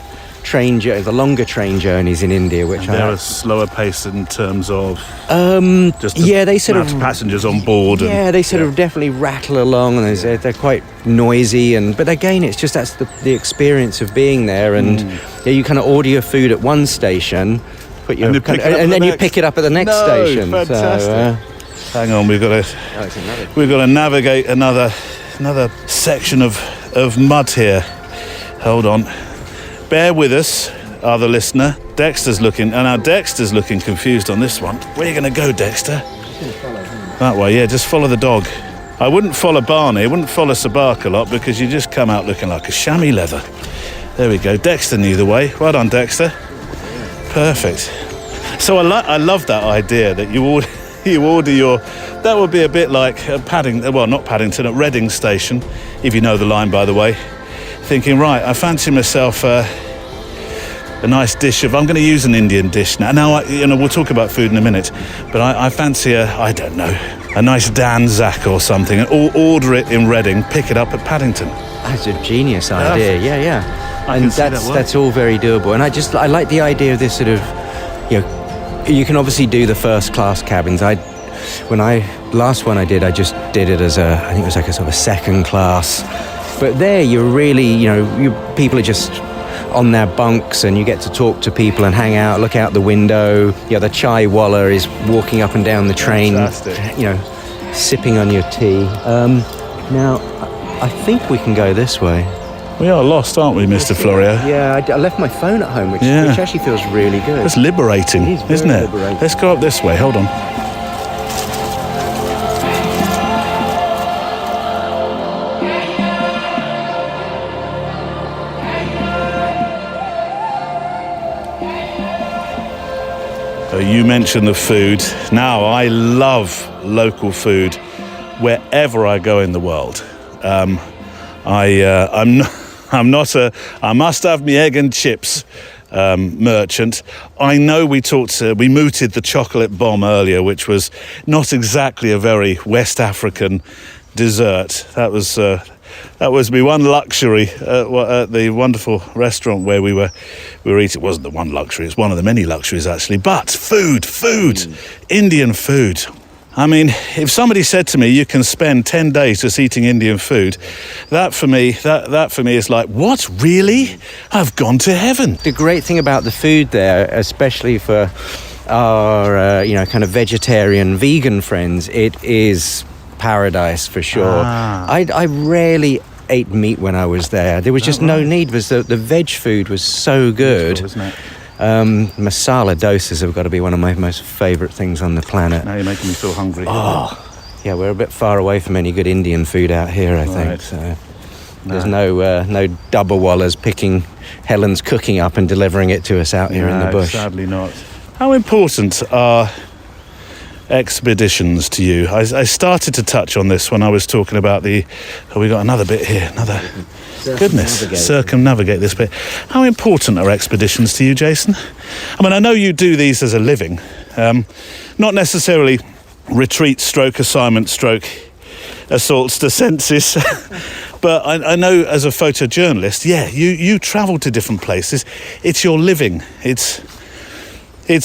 longer train journeys in India, which they're a slower pace in terms of they sort of passengers on board. They sort of definitely rattle along, and they're quite noisy. But again, it's just that's the experience of being there, and you kind of order your food at one station, and then you pick it up at the next station. Fantastic. Hang on, we've got to navigate another section of mud here. Hold on. Bear with us, other listener. Dexter's looking confused on this one. Where are you going to go, Dexter? That way, yeah, just follow the dog. I wouldn't follow Barney, I wouldn't follow Sabak a lot, because you just come out looking like a chamois leather. There we go, Dexter knew the way. Well done, Dexter. Perfect. So I love that idea that you order your... That would be a bit like not Paddington, at Reading Station, if you know the line, by the way. Thinking, right, I fancy myself a nice dish of... I'm going to use an Indian dish now. Now, we'll talk about food in a minute, but I fancy a nice danzak or something, and order it in Reading, pick it up at Paddington. That's a genius idea, yeah. And that's all very doable. And I like the idea of this sort of, you can obviously do the first class cabins. Last one I did, I just did it as I think it was like a sort of second class. But there you're really, people are just on their bunks, and you get to talk to people and hang out, look out the window. The chai walla is walking up and down the train, sipping on your tea. Now, I think we can go this way. We are lost, aren't we, Mr. Florio? Yeah, I left my phone at home, which actually feels really good. It's liberating, isn't it? Liberating. Let's go up this way, hold on. You mentioned the food. Now, I love local food wherever I go in the world. I'm not a I must have me egg and chips merchant. I know we mooted the chocolate bomb earlier, which was not exactly a very West African dessert. That was my one luxury at the wonderful restaurant where we were eating. It wasn't the one luxury, it's one of the many luxuries actually. But food, Indian food. I mean, if somebody said to me, you can spend 10 days just eating Indian food, that for me is like, what, really? I've gone to heaven. The great thing about the food there, especially for our, kind of vegetarian, vegan friends, it is paradise for sure. I rarely ate meat when I was there. There was just no need, because the veg food was so good. Beautiful, isn't it? Masala dosas have got to be one of my most favourite things on the planet. Now you're making me feel hungry. Yeah, we're a bit far away from any good Indian food out here, I think. Right. So there's no double wallers picking Helen's cooking up and delivering it to us out here in the bush. Sadly not. How important are expeditions to you? I started to touch on this when I was talking about we got another bit here, circumnavigate this bit. How important are expeditions to you, Jason? I mean, I know you do these as a living, not necessarily retreat stroke assignment stroke assaults to senses, but I know as a photojournalist, you travel to different places. It's your living. It's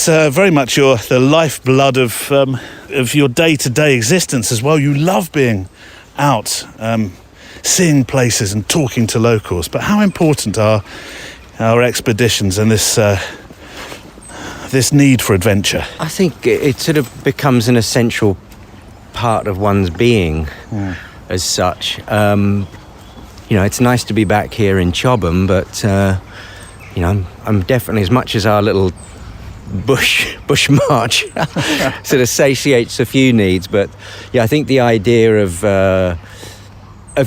very much the lifeblood of your day-to-day existence as well. You love being out, seeing places and talking to locals. But how important are our expeditions and this need for adventure? I think it sort of becomes an essential part of one's being as such. It's nice to be back here in Chobham, but I'm definitely, as much as our little bush march sort of satiates a few needs, but I think the idea of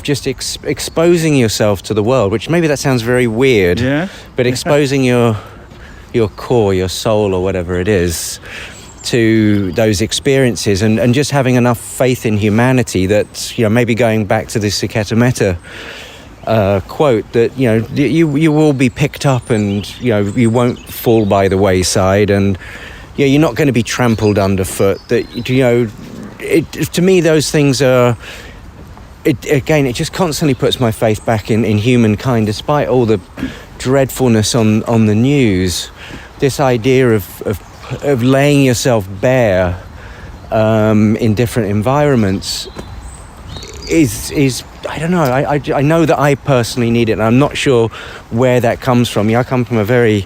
just exposing yourself to the world, which maybe that sounds very weird, but exposing your core, your soul, or whatever it is, to those experiences, and just having enough faith in humanity that, maybe going back to the Siketa Metta quote, that you will be picked up, and you won't fall by the wayside, and you're not going to be trampled underfoot. That to me, those things are. It just constantly puts my faith back in humankind, despite all the dreadfulness on the news. This idea of laying yourself bare in different environments is I don't know. I know that I personally need it, and I'm not sure where that comes from. I come from a very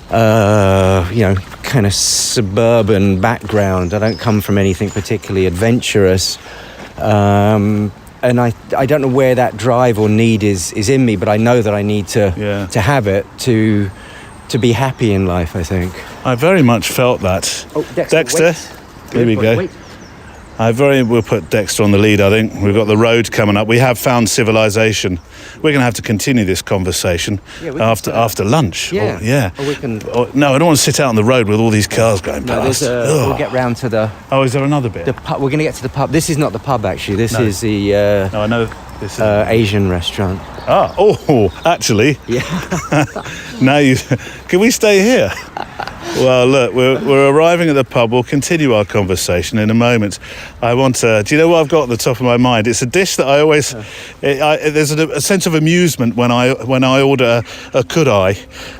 kind of suburban background. I don't come from anything particularly adventurous. And I don't know where that drive or need is in me, but I know that I need to have it to be happy in life, I think. I very much felt that. Oh, Dexter, here we go. Wait. We'll put Dexter on the lead, I think. We've got the road coming up. We have found civilization. We're going to have to continue this conversation after lunch. Yeah. Or we can... No, I don't want to sit out on the road with all these cars going past. We'll get round to the... Oh, is there another bit? The pub. We're going to get to the pub. This is not the pub, actually. This is the... no, I know this is... Asian restaurant. Actually. Yeah. Now can we stay here? Well, look, we're arriving at the pub. We'll continue our conversation in a moment. I want to... Do you know what I've got at the top of my mind? It's a dish that I always... there's a sense of amusement when I order a kurai,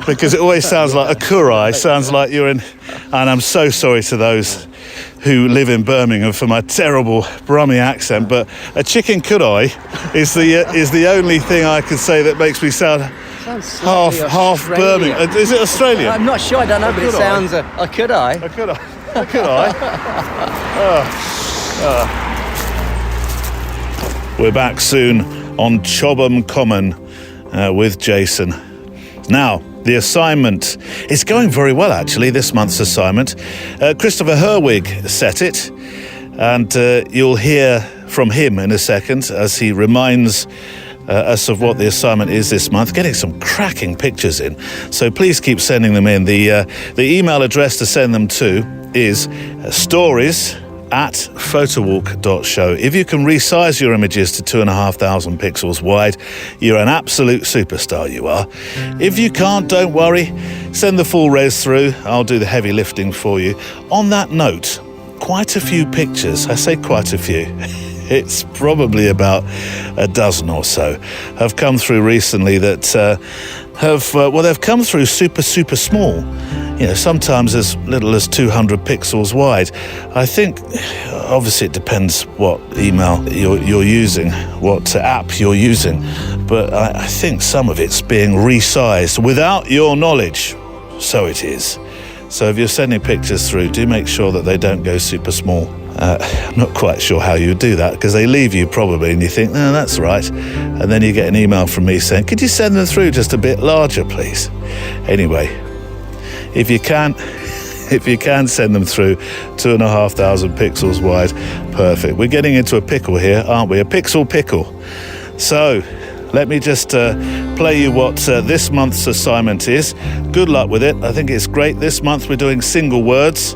because it always sounds like a kurai. Sounds like you're in... And I'm so sorry to those who live in Birmingham for my terrible Brummy accent, but a chicken kurai is the only thing I can say that makes me sound half Birmingham. Is it Australian? I'm not sure. I don't know, but it sounds a kurai. A kurai. We're back soon on Chobham Common with Jason. Now, the assignment is going very well, actually, this month's assignment. Christopher Herwig set it, and you'll hear from him in a second as he reminds us of what the assignment is this month, getting some cracking pictures in. So please keep sending them in. The email address to send them to is stories@photowalk.show. If you can resize your images to 2,500 pixels wide, you're an absolute superstar, you are. If you can't, don't worry. Send the full res through. I'll do the heavy lifting for you. On that note, quite a few pictures. I say quite a few. It's probably about a dozen or so have come through recently that they've come through super small. Sometimes as little as 200 pixels wide. I think, obviously, it depends what email you're using, what app you're using, but I think some of it's being resized without your knowledge. So it is. So if you're sending pictures through, do make sure that they don't go super small. I'm not quite sure how you do that, because they leave you probably and you think, no, that's right. And then you get an email from me saying, could you send them through just a bit larger, please? Anyway, if you can send them through 2,500 pixels wide, perfect. We're getting into a pickle here, aren't we? A pixel pickle. So let me just play you what this month's assignment is. Good luck with it. I think it's great. This month we're doing single words.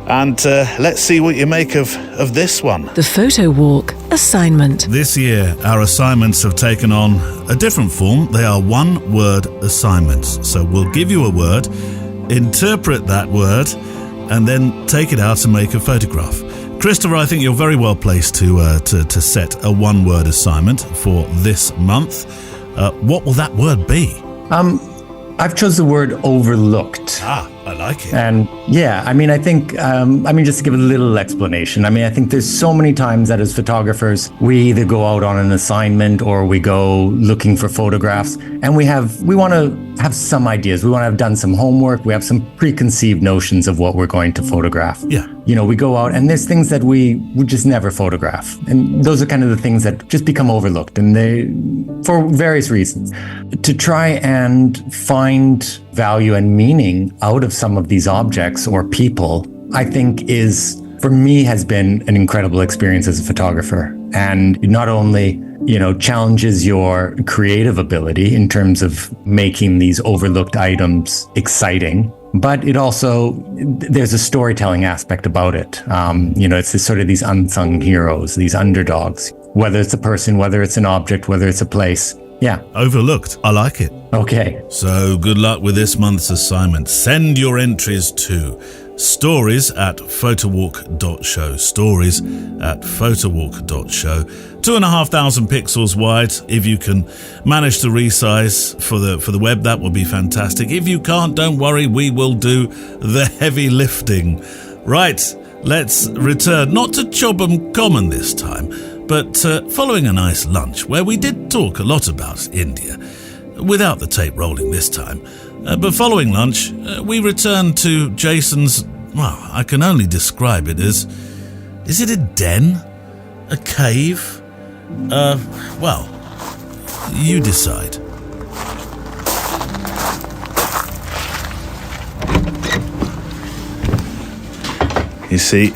And let's see what you make of this one. The Photowalk assignment. This year, our assignments have taken on a different form. They are one-word assignments. So we'll give you a word, interpret that word, and then take it out and make a photograph. Christopher, I think you're very well placed to set a one-word assignment for this month. What will that word be? I've chose the word overlooked. I like it. And yeah, I mean, I think, just to give a little explanation, I think there's so many times that as photographers, we either go out on an assignment or we go looking for photographs, and we want to have some ideas. We want to have done some homework. We have some preconceived notions of what we're going to photograph. Yeah. We go out and there's things that we would just never photograph. And those are kind of the things that just become overlooked, and they, for various reasons. To try and find value and meaning out of some of these objects or people, I think for me, has been an incredible experience as a photographer. And not only, challenges your creative ability in terms of making these overlooked items exciting, but it also, there's a storytelling aspect about it. It's this sort of these unsung heroes, these underdogs, whether it's a person, whether it's an object, whether it's a place. Yeah. Overlooked. I like it. Okay. So good luck with this month's assignment. Send your entries to stories@photowalk.show. Stories@photowalk.show. 2,500 pixels wide. If you can manage to resize for the web, that would be fantastic. If you can't, don't worry, we will do the heavy lifting. Right, let's return not to Chobham Common this time, but following a nice lunch where we did talk a lot about India, without the tape rolling this time. But following lunch, we returned to Jason's, I can only describe it as, is it a den? A cave? You decide. You see,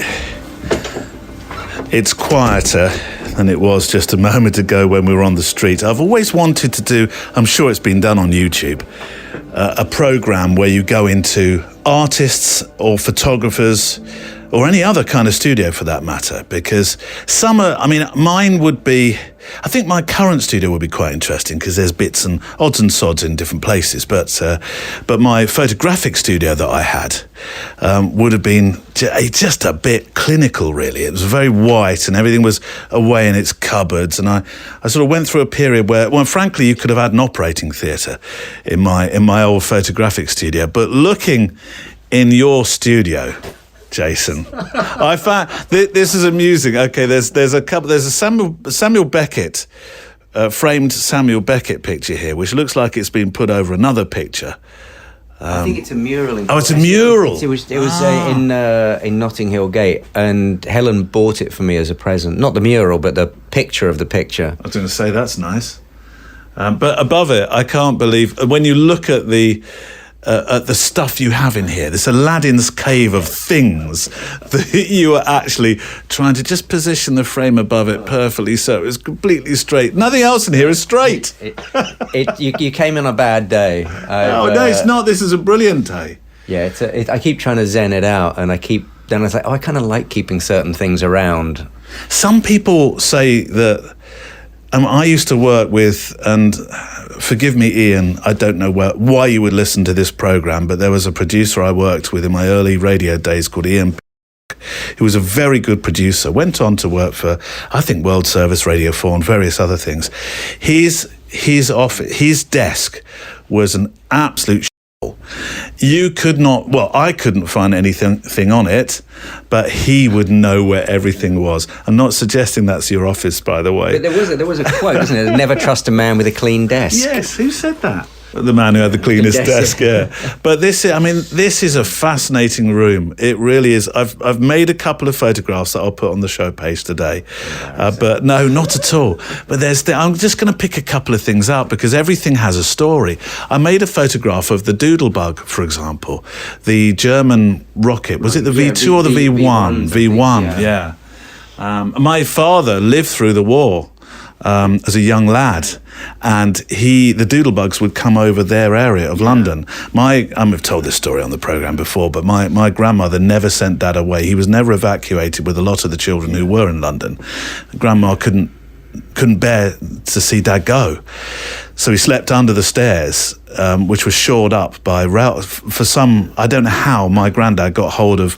it's quieter than it was just a moment ago when we were on the street. I've always wanted to do, I'm sure it's been done on YouTube, a program where you go into artists or photographers or any other kind of studio for that matter, because mine would be, I think my current studio would be quite interesting because there's bits and odds and sods in different places, but my photographic studio that I had would have been just a bit clinical, really. It was very white and everything was away in its cupboards, and I sort of went through a period where, well, frankly, you could have had an operating theatre in my old photographic studio, but looking in your studio, Jason, I found this is amusing. Okay, there's a Samuel Beckett framed Samuel Beckett picture here, which looks like it's been put over another picture. I think it's a mural. It's a mural. It was in Notting Hill Gate, and Helen bought it for me as a present. Not the mural, but the picture of the picture. I was going to say that's nice, but above it, I can't believe when you look at the stuff you have in here, this Aladdin's cave of things that you are actually trying to just position the frame above it perfectly so it's completely straight. Nothing else in here is straight. You came on a bad day. No, it's not. This is a brilliant day. Yeah, I keep trying to zen it out, and then I was like, I kind of like keeping certain things around. Some people say that I used to work with, and forgive me, Ian, I don't know why you would listen to this programme, but there was a producer I worked with in my early radio days called Ian, who was a very good producer, went on to work for, I think, World Service Radio 4 and various other things. His desk was an absolute You could not, I couldn't find anything on it, but he would know where everything was. I'm not suggesting that's your office, by the way. But there was a quote, isn't it? Never trust a man with a clean desk. Yes, who said that? The man who had the cleanest desk, yeah. But this is a fascinating room. It really is. I've made a couple of photographs that I'll put on the show page today. But no, not at all. But I'm just going to pick a couple of things out because everything has a story. I made a photograph of the Doodlebug, for example, the German rocket. Was it the V2 or the V1? V1, yeah. My father lived through the war as a young lad, and the Doodlebugs would come over their area of London. I've told this story on the programme before, but my grandmother never sent Dad away. He was never evacuated with a lot of the children who were in London. Grandma couldn't bear to see Dad go. So he slept under the stairs, which was shored up by I don't know how my granddad got hold of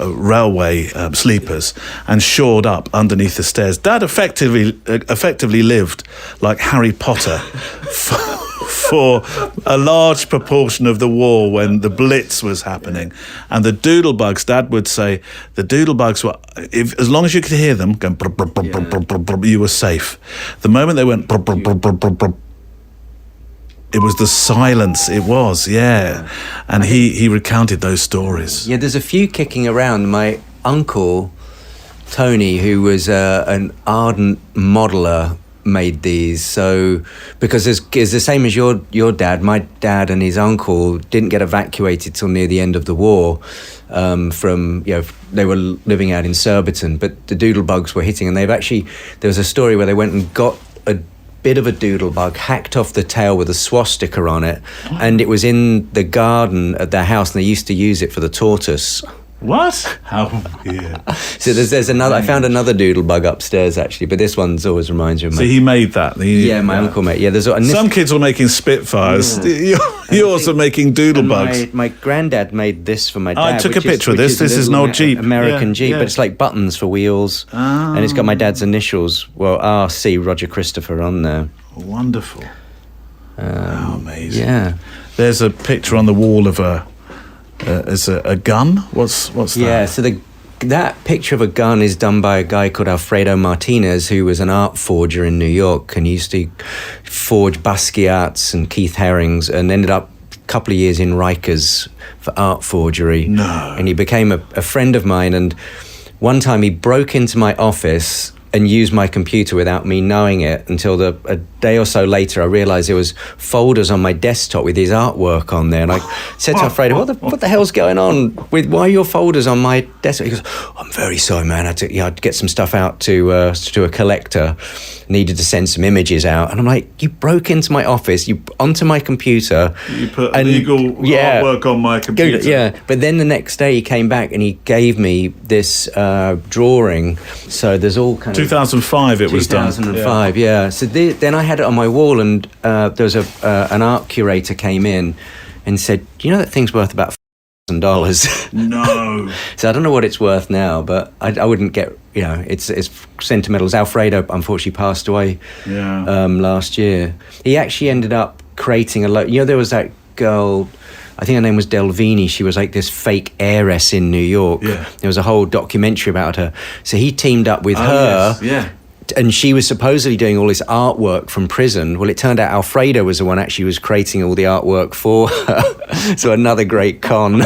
railway sleepers and shored up underneath the stairs. Dad effectively lived like Harry Potter for a large proportion of the war when the Blitz was happening. And the Doodlebugs, Dad would say, the Doodlebugs were, as long as you could hear them going, brr, brr, brr, brr, brr, brr, brr, you were safe. The moment they went, brr, brr, brr, brr, brr, brr, it was the silence. It was, yeah. And he recounted those stories. Yeah, there's a few kicking around. My uncle, Tony, who was an ardent modeler, made these. So, because it's the same as your dad, my dad and his uncle didn't get evacuated till near the end of the war they were living out in Surbiton, but the Doodlebugs were hitting, and there was a story where they went and got a bit of a doodlebug, hacked off the tail with a swastika on it, and it was in the garden at their house, and they used to use it for the tortoise. What? How weird. So there's another. I found another doodlebug upstairs actually, but this one's always reminds me of So he made that. My uncle made. Yeah, some kids were making Spitfires. Yeah. Yours are making doodlebugs. My granddad made this for my dad. I took a picture of this. This is an old Jeep, American Jeep, but it's like buttons for wheels, and it's got my dad's initials. Well, RC Roger Christopher on there. Wonderful. How amazing. Yeah. There's a picture on the wall of a gun. What's that? Yeah, so that picture of a gun is done by a guy called Alfredo Martinez, who was an art forger in New York, and he used to forge Basquiat's and Keith Haring's, and ended up a couple of years in Rikers for art forgery. No. And he became a friend of mine, and one time he broke into my office and used my computer without me knowing it until a day or so later I realised there was folders on my desktop with his artwork on there, and I said to Alfredo, what the hell's going on why are your folders on my desktop? He goes, I'm very sorry, man, I'd get some stuff out to a collector, needed to send some images out, and I'm like, you broke into my office, onto my computer, you put illegal artwork on my computer. Yeah, but then the next day he came back and he gave me this drawing, so there's all kind of 2005 it was done. 2005, yeah. So then I had it on my wall, and there was an art curator came in and said, "Do you know that thing's worth about $1,000?" No. So I don't know what it's worth now, but I wouldn't get, it's sentimental. Alfredo unfortunately passed away last year. He actually ended up creating there was that girl, I think her name was Delvini. She was like this fake heiress in New York. Yeah. There was a whole documentary about her. So he teamed up with her. Yes. Yeah. And she was supposedly doing all this artwork from prison. Well, it turned out Alfredo was the one actually was creating all the artwork for her. So another great con.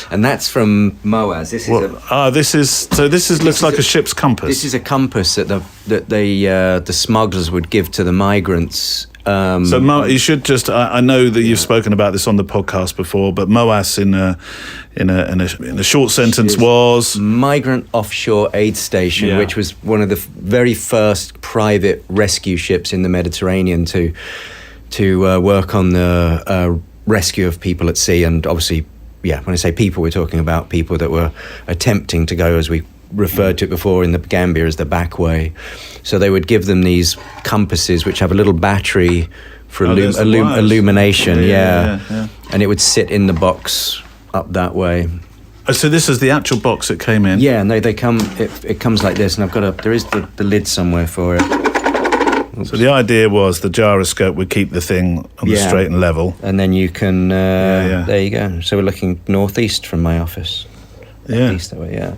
And that's from Moaz. This looks like a ship's compass. This is a compass that the smugglers would give to the migrants. You should just. I know that you've spoken about this on the podcast before, but MOAS in a short sentence was Migrant Offshore Aid Station, which was one of the very first private rescue ships in the Mediterranean to work on the rescue of people at sea. And obviously, when I say people, we're talking about people that were attempting to go, as we referred to it before in the Gambia, as the back way. So they would give them these compasses which have a little battery for illumination, and it would sit in the box up that way. Oh, so this is the actual box that came in? Yeah, and they come. It comes like this, and there is the lid somewhere for it. Oops. So the idea was the gyroscope would keep the thing on the straight and level, and then you can. There you go. So we're looking northeast from my office. East that way, yeah.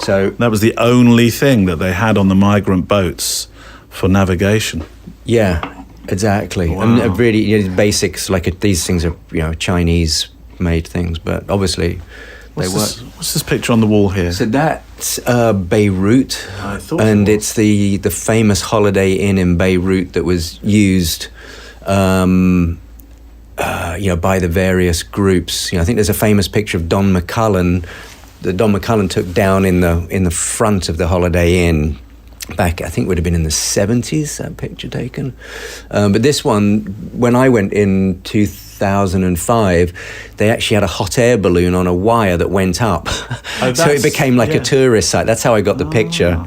So that was the only thing that they had on the migrant boats for navigation. Yeah, Exactly. Wow. And really, basics, like these things are, Chinese-made things, but obviously they work. What's this picture on the wall here? So that's Beirut, I thought and it it's the famous Holiday Inn in Beirut that was used, by the various groups. I think there's a famous picture of Don McCullen that Don McCullen took down in the front of the Holiday Inn. Back, I think it would have been in the 70s, that picture taken. But this one, when I went in 2005, they actually had a hot air balloon on a wire that went up. So it became like a tourist site. That's how I got the picture.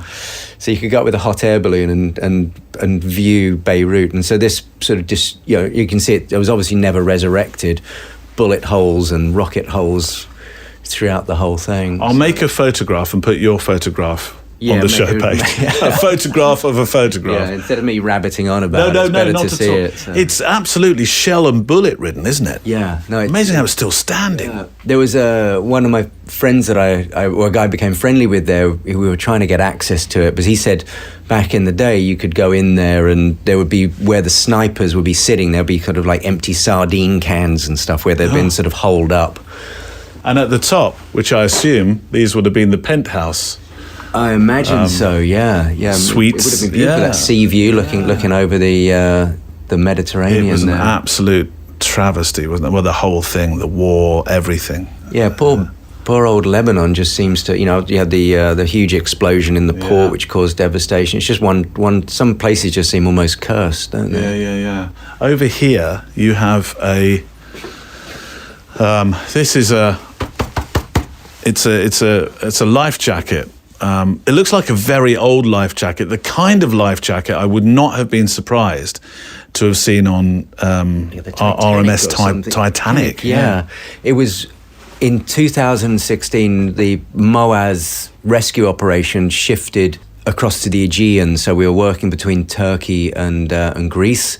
So you could go up with a hot air balloon and view Beirut. And so this sort of just, you can see it was obviously never resurrected. Bullet holes and rocket holes throughout the whole thing. I'll make a photograph and put your photograph on the show page. A photograph of a photograph. Yeah, instead of me rabbiting on about it, it's better to see it. So. It's absolutely shell and bullet ridden, isn't it? Yeah. No, amazing how it's still standing. There was one of my friends that a guy became friendly with there. We were trying to get access to it, because he said back in the day you could go in there and there would be where the snipers would be sitting. There'd be sort of like empty sardine cans and stuff where they'd been sort of holed up. And at the top, which I assume these would have been the penthouse. I imagine so. Yeah. Suites. It would have been beautiful. That sea view, looking over the Mediterranean. It was an there. absolute travesty, wasn't it? Well, the whole thing, the war, everything. Yeah, poor old Lebanon just seems to. You had the huge explosion in the port, which caused devastation. It's just one. Some places just seem almost cursed, don't they? Yeah. Over here, you have a. This is a. It's a life jacket. It looks like a very old life jacket, the kind of life jacket I would not have been surprised to have seen on RMS Titanic. Yeah. It was in 2016, the MOAS rescue operation shifted across to the Aegean, so we were working between Turkey and Greece,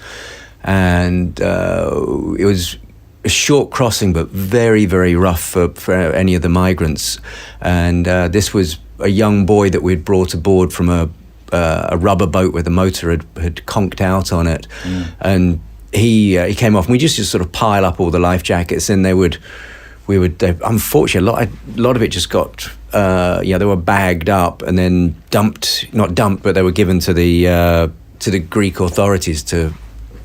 and it was a short crossing, but very, very rough for any of the migrants. And this was a young boy that we'd brought aboard from a rubber boat where the motor had conked out on it. And he came off, and we just sort of pile up all the life jackets, and unfortunately, a lot of it just got, they were bagged up and then not dumped, but they were given to the Greek authorities to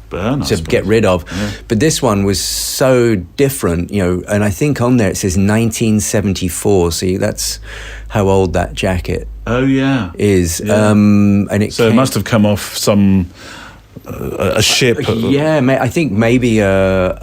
burn, to get rid of. Yeah. But this one was so different, and I think on there it says 1974. See, that's how old that jacket is. Yeah. And it must have come off some a ship. I think maybe like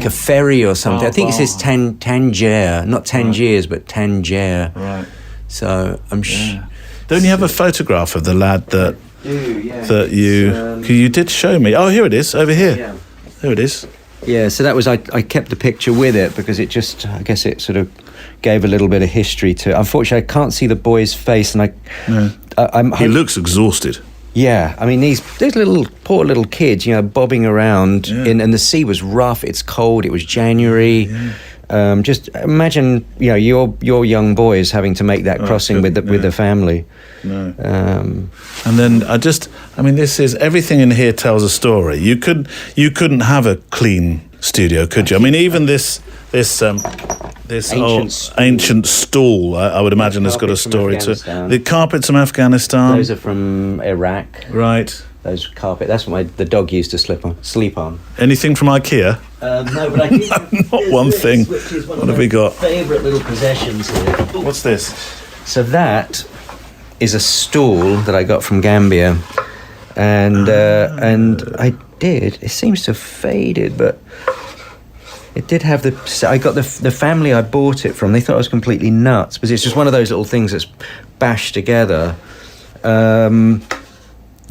a ferry or something. I think it says Tangier, not Tangiers, but Tangier. Right. So I'm sure. Don't you have a photograph of the lad that you did show me? Oh, here it is, over here. Yeah. There it is. Yeah, so that was, I kept the picture with it because it just, I guess it sort of gave a little bit of history to it. Unfortunately, I can't see the boy's face, and he looks exhausted. Yeah, I mean, these poor little kids, bobbing around, and the sea was rough, it's cold, it was January. Yeah. Just imagine, your young boys having to make that crossing with the family. No. And then this is, everything in here tells a story. You couldn't have a clean studio, could you? I mean, even this ancient stool, I would imagine, has got a story to it. The carpets from Afghanistan. Those are from Iraq. Right. Those carpet. That's what the dog used to sleep on. Anything from IKEA? No, but I think not one thing. What have we got? Favourite little possessions here. What's this? So that is a stool that I got from Gambia, and I did. It seems to have faded, but it did have I got the family I bought it from. They thought I was completely nuts, because it's just one of those little things that's bashed together.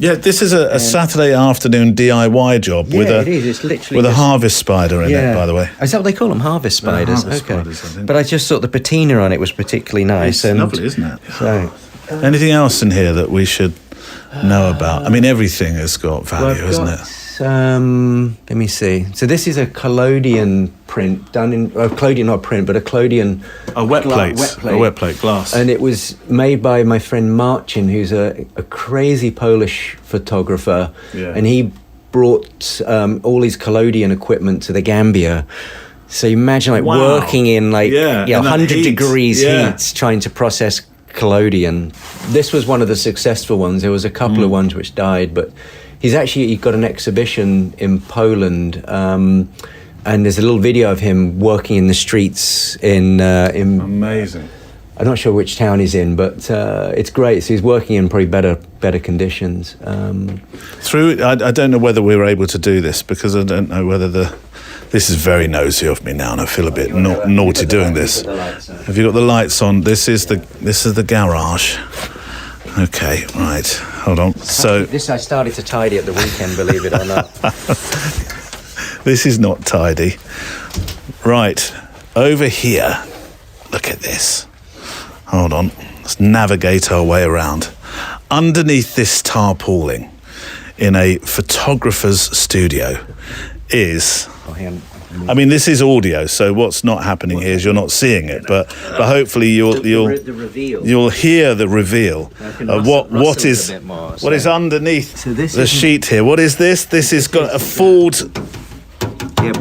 Yeah, this is a Saturday afternoon DIY job with it is. It's literally with a harvest spider in it, by the way. Is that what they call them? Harvest spiders? Harvest spiders, I think. But I just thought the patina on it was particularly nice. It's lovely, isn't it? So, anything else in here that we should know about? I mean, everything has got value, isn't it? let me see. So this is a collodion print done in collodion, not print, but a collodion. A wet plate. A wet plate glass. And it was made by my friend Marcin, who's a crazy Polish photographer, and he brought all his collodion equipment to the Gambia. So you imagine working in 100 degrees heat, trying to process collodion. This was one of the successful ones. There was a couple of ones which died, but he's got an exhibition in Poland, and there's a little video of him working in the streets in amazing. I'm not sure which town he's in, but it's great. So he's working in probably better conditions. I don't know whether we were able to do this, because I don't know whether this is very nosy of me now, and I feel a bit naughty doing this. Have you got the lights on? This is the garage. Okay, right. Hold on. So this I started to tidy at the weekend, believe it or not. This is not tidy. Right, over here. Look at this. Hold on. Let's navigate our way around. Underneath this tarpaulin, in a photographer's studio, is... I mean, this is audio, so what's not happening here is you're not seeing it, but hopefully you'll hear the reveal of what is underneath the sheet here. What is this? This has got a Ford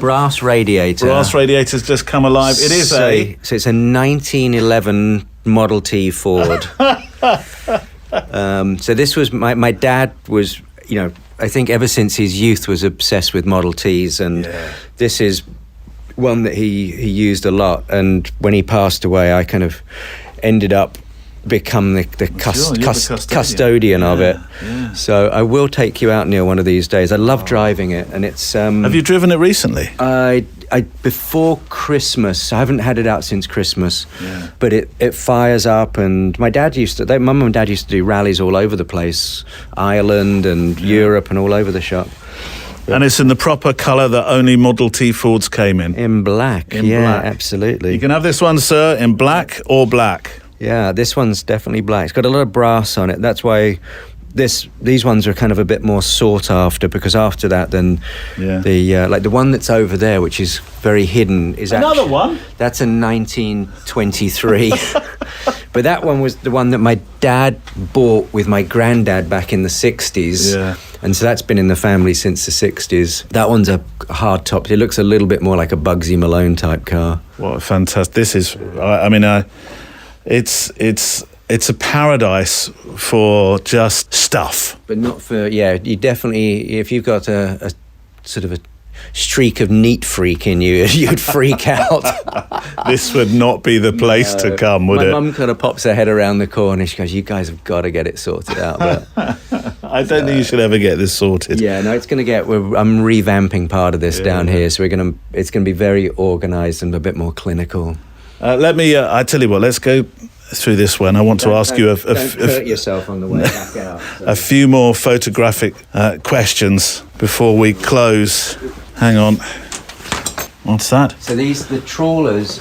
brass radiator. Brass radiator's just come alive. It is so it's a 1911 Model T Ford. So this was my dad was, I think ever since his youth was obsessed with Model Ts, and this is one that he used a lot. And when he passed away, I kind of ended up become the custodian of it. Yeah. So I will take you out, Neil, one of these days. I love driving it, and it's... Have you driven it recently? I before Christmas. I haven't had it out since Christmas, but it fires up. And my mum and dad used to do rallies all over the place, Ireland and Europe and all over the shop. And it's in the proper colour that only Model T Fords came in. In black, black. Absolutely. You can have this one, sir, in black or black. Yeah, this one's definitely black. It's got a lot of brass on it. That's why these ones are kind of a bit more sought after, because after that, then the one that's over there, which is very hidden, is another one. That's a 1923. But that one was the one that my dad bought with my granddad back in the 60s. Yeah. And so that's been in the family since the 60s. That one's a hard top. It looks a little bit more like a Bugsy Malone type car. What a fantastic! This is. It's a paradise for just stuff. But not for, you definitely, if you've got a sort of a streak of neat freak in you, you'd freak out. This would not be the place to come, would it? My mum kind of pops her head around the corner. She goes, "You guys have got to get it sorted out." But, I don't think you should ever get this sorted. Yeah, no, it's going to get... I'm revamping part of this down here, so it's going to be very organised and a bit more clinical. I tell you what, let's go through this one. I want to ask you don't hurt yourself on the way back out. So. A few more photographic questions before we close. Hang on. What's that? So the trawlers,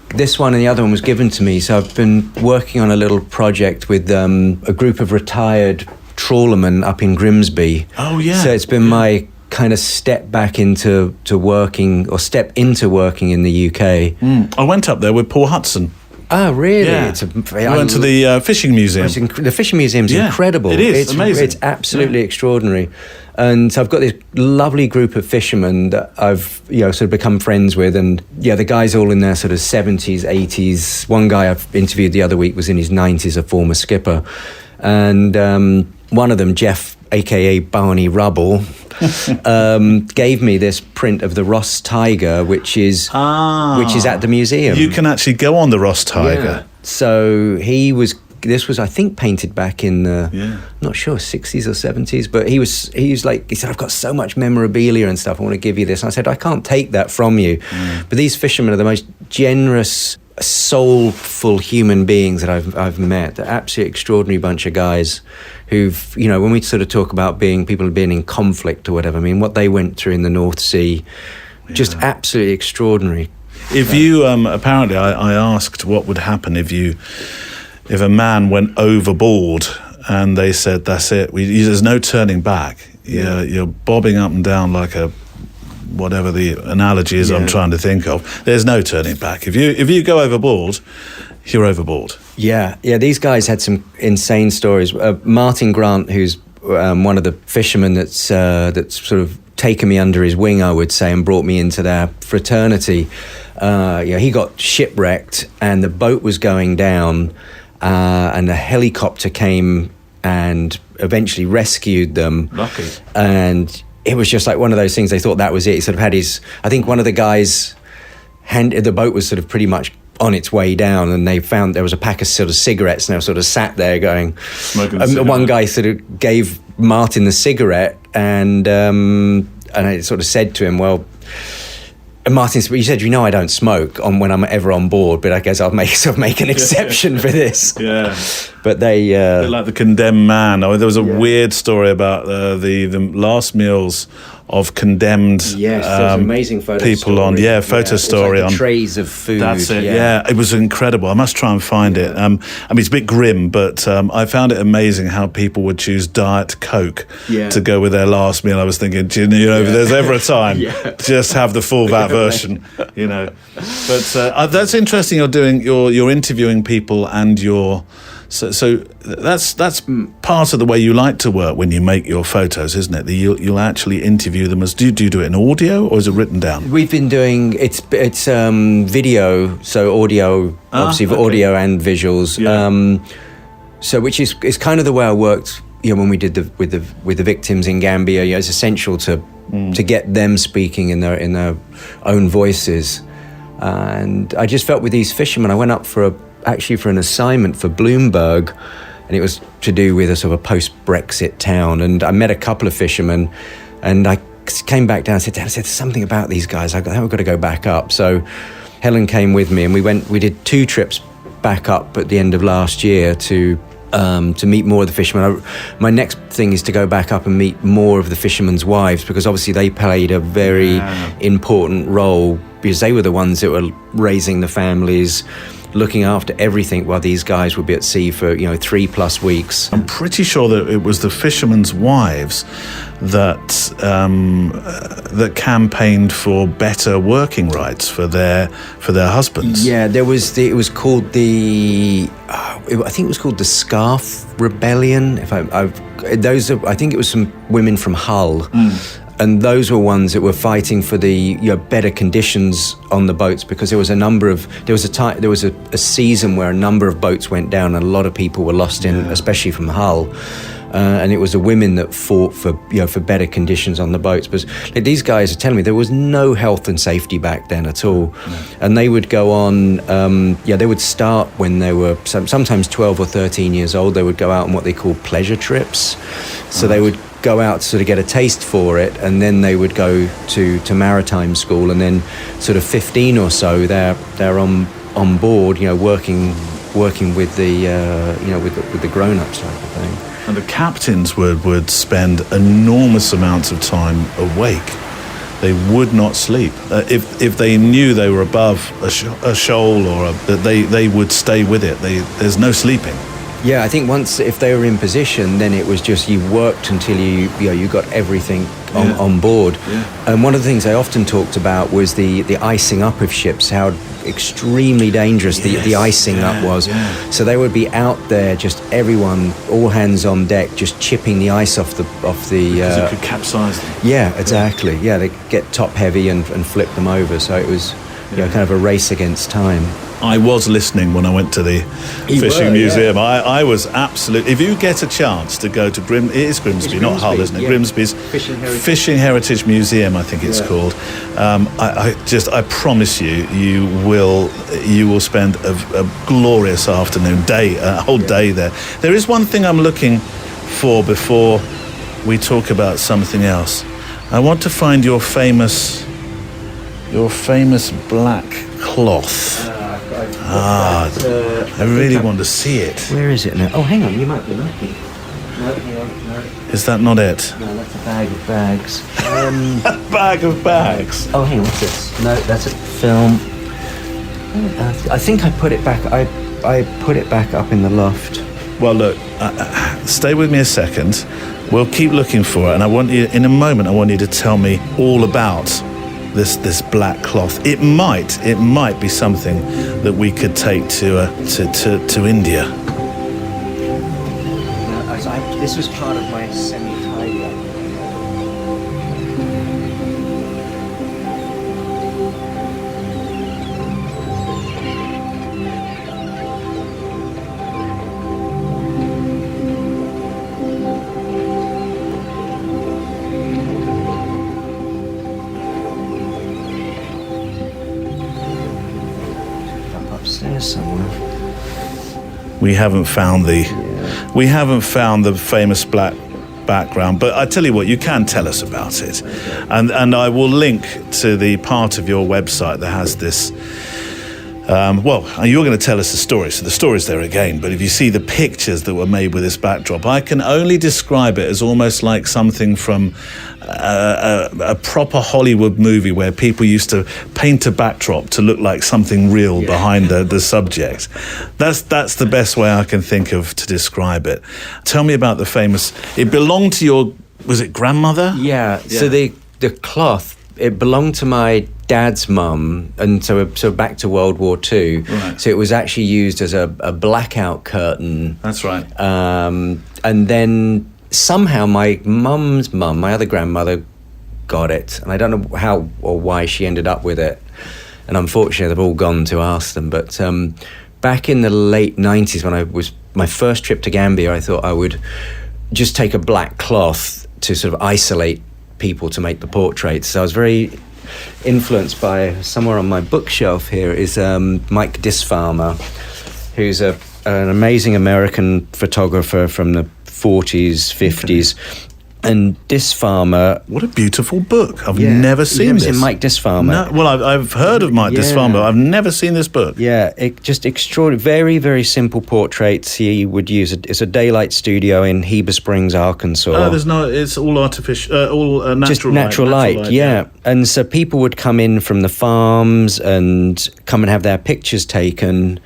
this one and the other one was given to me. So I've been working on a little project with a group of retired trawlermen up in Grimsby. Oh, yeah. So it's been my kind of step into working in the UK. I went up there with Paul Hudson. Oh, really? Yeah. I went to the fishing museum. The fishing museum's incredible. It is. It's amazing. It's absolutely extraordinary. And so I've got this lovely group of fishermen that I've sort of become friends with, and the guys all in their sort of 70s, 80s. One guy I've interviewed the other week was in his 90s, a former skipper, and one of them, Jeff, aka Barney Rubble, gave me this print of the Ross Tiger, which is at the museum. You can actually go on the Ross Tiger. Yeah. So this was, I think, painted back in the, I'm not sure, 60s or 70s, but he said, "I've got so much memorabilia and stuff, I want to give you this." And I said, "I can't take that from you." But these fishermen are the most generous, soulful human beings that I've met. They're absolutely extraordinary bunch of guys who've, when we sort of talk about people being in conflict or whatever, I mean, what they went through in the North Sea, just absolutely extraordinary. If you, apparently I asked what would happen if a man went overboard and they said, "That's it, there's no turning back. you're bobbing up and down like a, whatever the analogy is I'm trying to think of. There's no turning back. If you go overboard, you're overboard. Yeah. These guys had some insane stories. Martin Grant, who's one of the fishermen that's sort of taken me under his wing, I would say, and brought me into their fraternity. He got shipwrecked, and the boat was going down, and a helicopter came and eventually rescued them. Lucky. And it was just like one of those things. They thought that was it. He sort of had I think one of the guys the boat was sort of pretty much on its way down, and they found there was a pack of sort of cigarettes, and they were sort of sat there going, smoking. One guy sort of gave Martin the cigarette, and I sort of said to him, well, and Martin said, you said, I don't smoke when I'm ever on board, but I guess I'll make an exception for this. Yeah. But they... They're like the condemned man. There was a weird story about the last meals of condemned there's an amazing photo people story. Photo story like on trays of food. That's it. Yeah, it was incredible. I must try and find it. It's a bit grim, but I found it amazing how people would choose Diet Coke to go with their last meal. I was thinking, if there's ever a time, just have the full VAT version. But that's interesting. You're interviewing people, and So that's part of the way you like to work when you make your photos, isn't it? You'll actually interview them. Do you do it in audio, or is it written down? We've been doing it's video, so audio, obviously for audio and visuals. Yeah. So which is kind of the way I worked. When we did with the victims in Gambia, it's essential to get them speaking in their own voices. And I just felt with these fishermen, I went up for an assignment for Bloomberg, and it was to do with a sort of a post-Brexit town. And I met a couple of fishermen, and I came back down and said, there's something about these guys. I think we've got to go back up. So Helen came with me, and we did 2 trips back up at the end of last year to meet more of the fishermen. My next thing is to go back up and meet more of the fishermen's wives, because obviously they played a very important role, because they were the ones that were raising the families, looking after everything while these guys would be at sea for 3+ weeks. I'm pretty sure that it was the fishermen's wives that campaigned for better working rights for their husbands. Yeah, it was called I think it was called the Scarf Rebellion. I think it was some women from Hull. And those were ones that were fighting for the better conditions on the boats, because there was a season where a number of boats went down and a lot of people were lost especially from Hull. And it was the women that fought for better conditions on the boats. But these guys are telling me there was no health and safety back then at all. And they would go on, they would start when they were sometimes 12 or 13 years old. They would go out on what they call pleasure trips. So they would go out to sort of get a taste for it, and then they would go to maritime school, and then sort of 15 or so they're on board, working with the grown-ups type of thing. And the captains would spend enormous amounts of time awake. They would not sleep. If they knew they were above a shoal or they would stay with it. There's no sleeping. Yeah, I think if they were in position, then it was just you worked until you got everything on board. Yeah. And one of the things I often talked about was the icing up of ships, how extremely dangerous the icing up was. Yeah. So they would be out there, just everyone, all hands on deck, just chipping the ice off the. Because it could capsize them. Yeah, exactly. Yeah, they get top heavy and flip them over. So it was kind of a race against time. I was listening when I went to the fishing museum. Yeah. I was absolutely... If you get a chance to go to it is Grimsby, not Hull, isn't it? Yeah. Grimsby's Fishing Heritage Museum, I think it's called. I promise you will spend a glorious afternoon, a whole day there. There is one thing I'm looking for before we talk about something else. I want to find your famous black cloth. I really want to see it. Where is it now? Oh, hang on, you might be lucky. No, hang on, no. Is that not it? No, that's a bag of bags. A bag of bags? Oh, hang on, what's this? No, that's a film. I think I put it back. I put it back up in the loft. Well, look, stay with me a second. We'll keep looking for it, and I want you, in a moment, I want you to tell me all about this black cloth. It might be something that we could take to India. This was part of my semi-tidy up. Upstairs somewhere. We haven't found the famous black background, but I tell you what, you can tell us about it, and I will link to the part of your website that has this. Well, you're going to tell us the story, so the story's there again. But if you see the pictures that were made with this backdrop, I can only describe it as almost like something from a proper Hollywood movie where people used to paint a backdrop to look like something real behind the subject. That's the best way I can think of to describe it. Tell me about the famous. It belonged to your, was it grandmother? Yeah. So the cloth, it belonged to my dad's mum, and so back to World War II. Right. So it was actually used as a blackout curtain. That's right. And then somehow my mum's mum, my other grandmother, got it, and I don't know how or why she ended up with it. And unfortunately, they've all gone to ask them. But back in the late 90s, when I was my first trip to Gambia, I thought I would just take a black cloth to sort of isolate people to make the portraits. So I was very influenced by, somewhere on my bookshelf here is Mike Disfarmer, who's an amazing American photographer from the 40s, 50s. And Disfarmer... What a beautiful book. I've never seen this. You've never seen Mike Disfarmer? No, well, I've heard of Mike Disfarmer, but I've never seen this book. Yeah, just extraordinary, very, very simple portraits. He would use it's a daylight studio in Heber Springs, Arkansas. Oh, it's all artificial, all natural light. Just natural light, yeah. And so people would come in from the farms and come and have their pictures taken.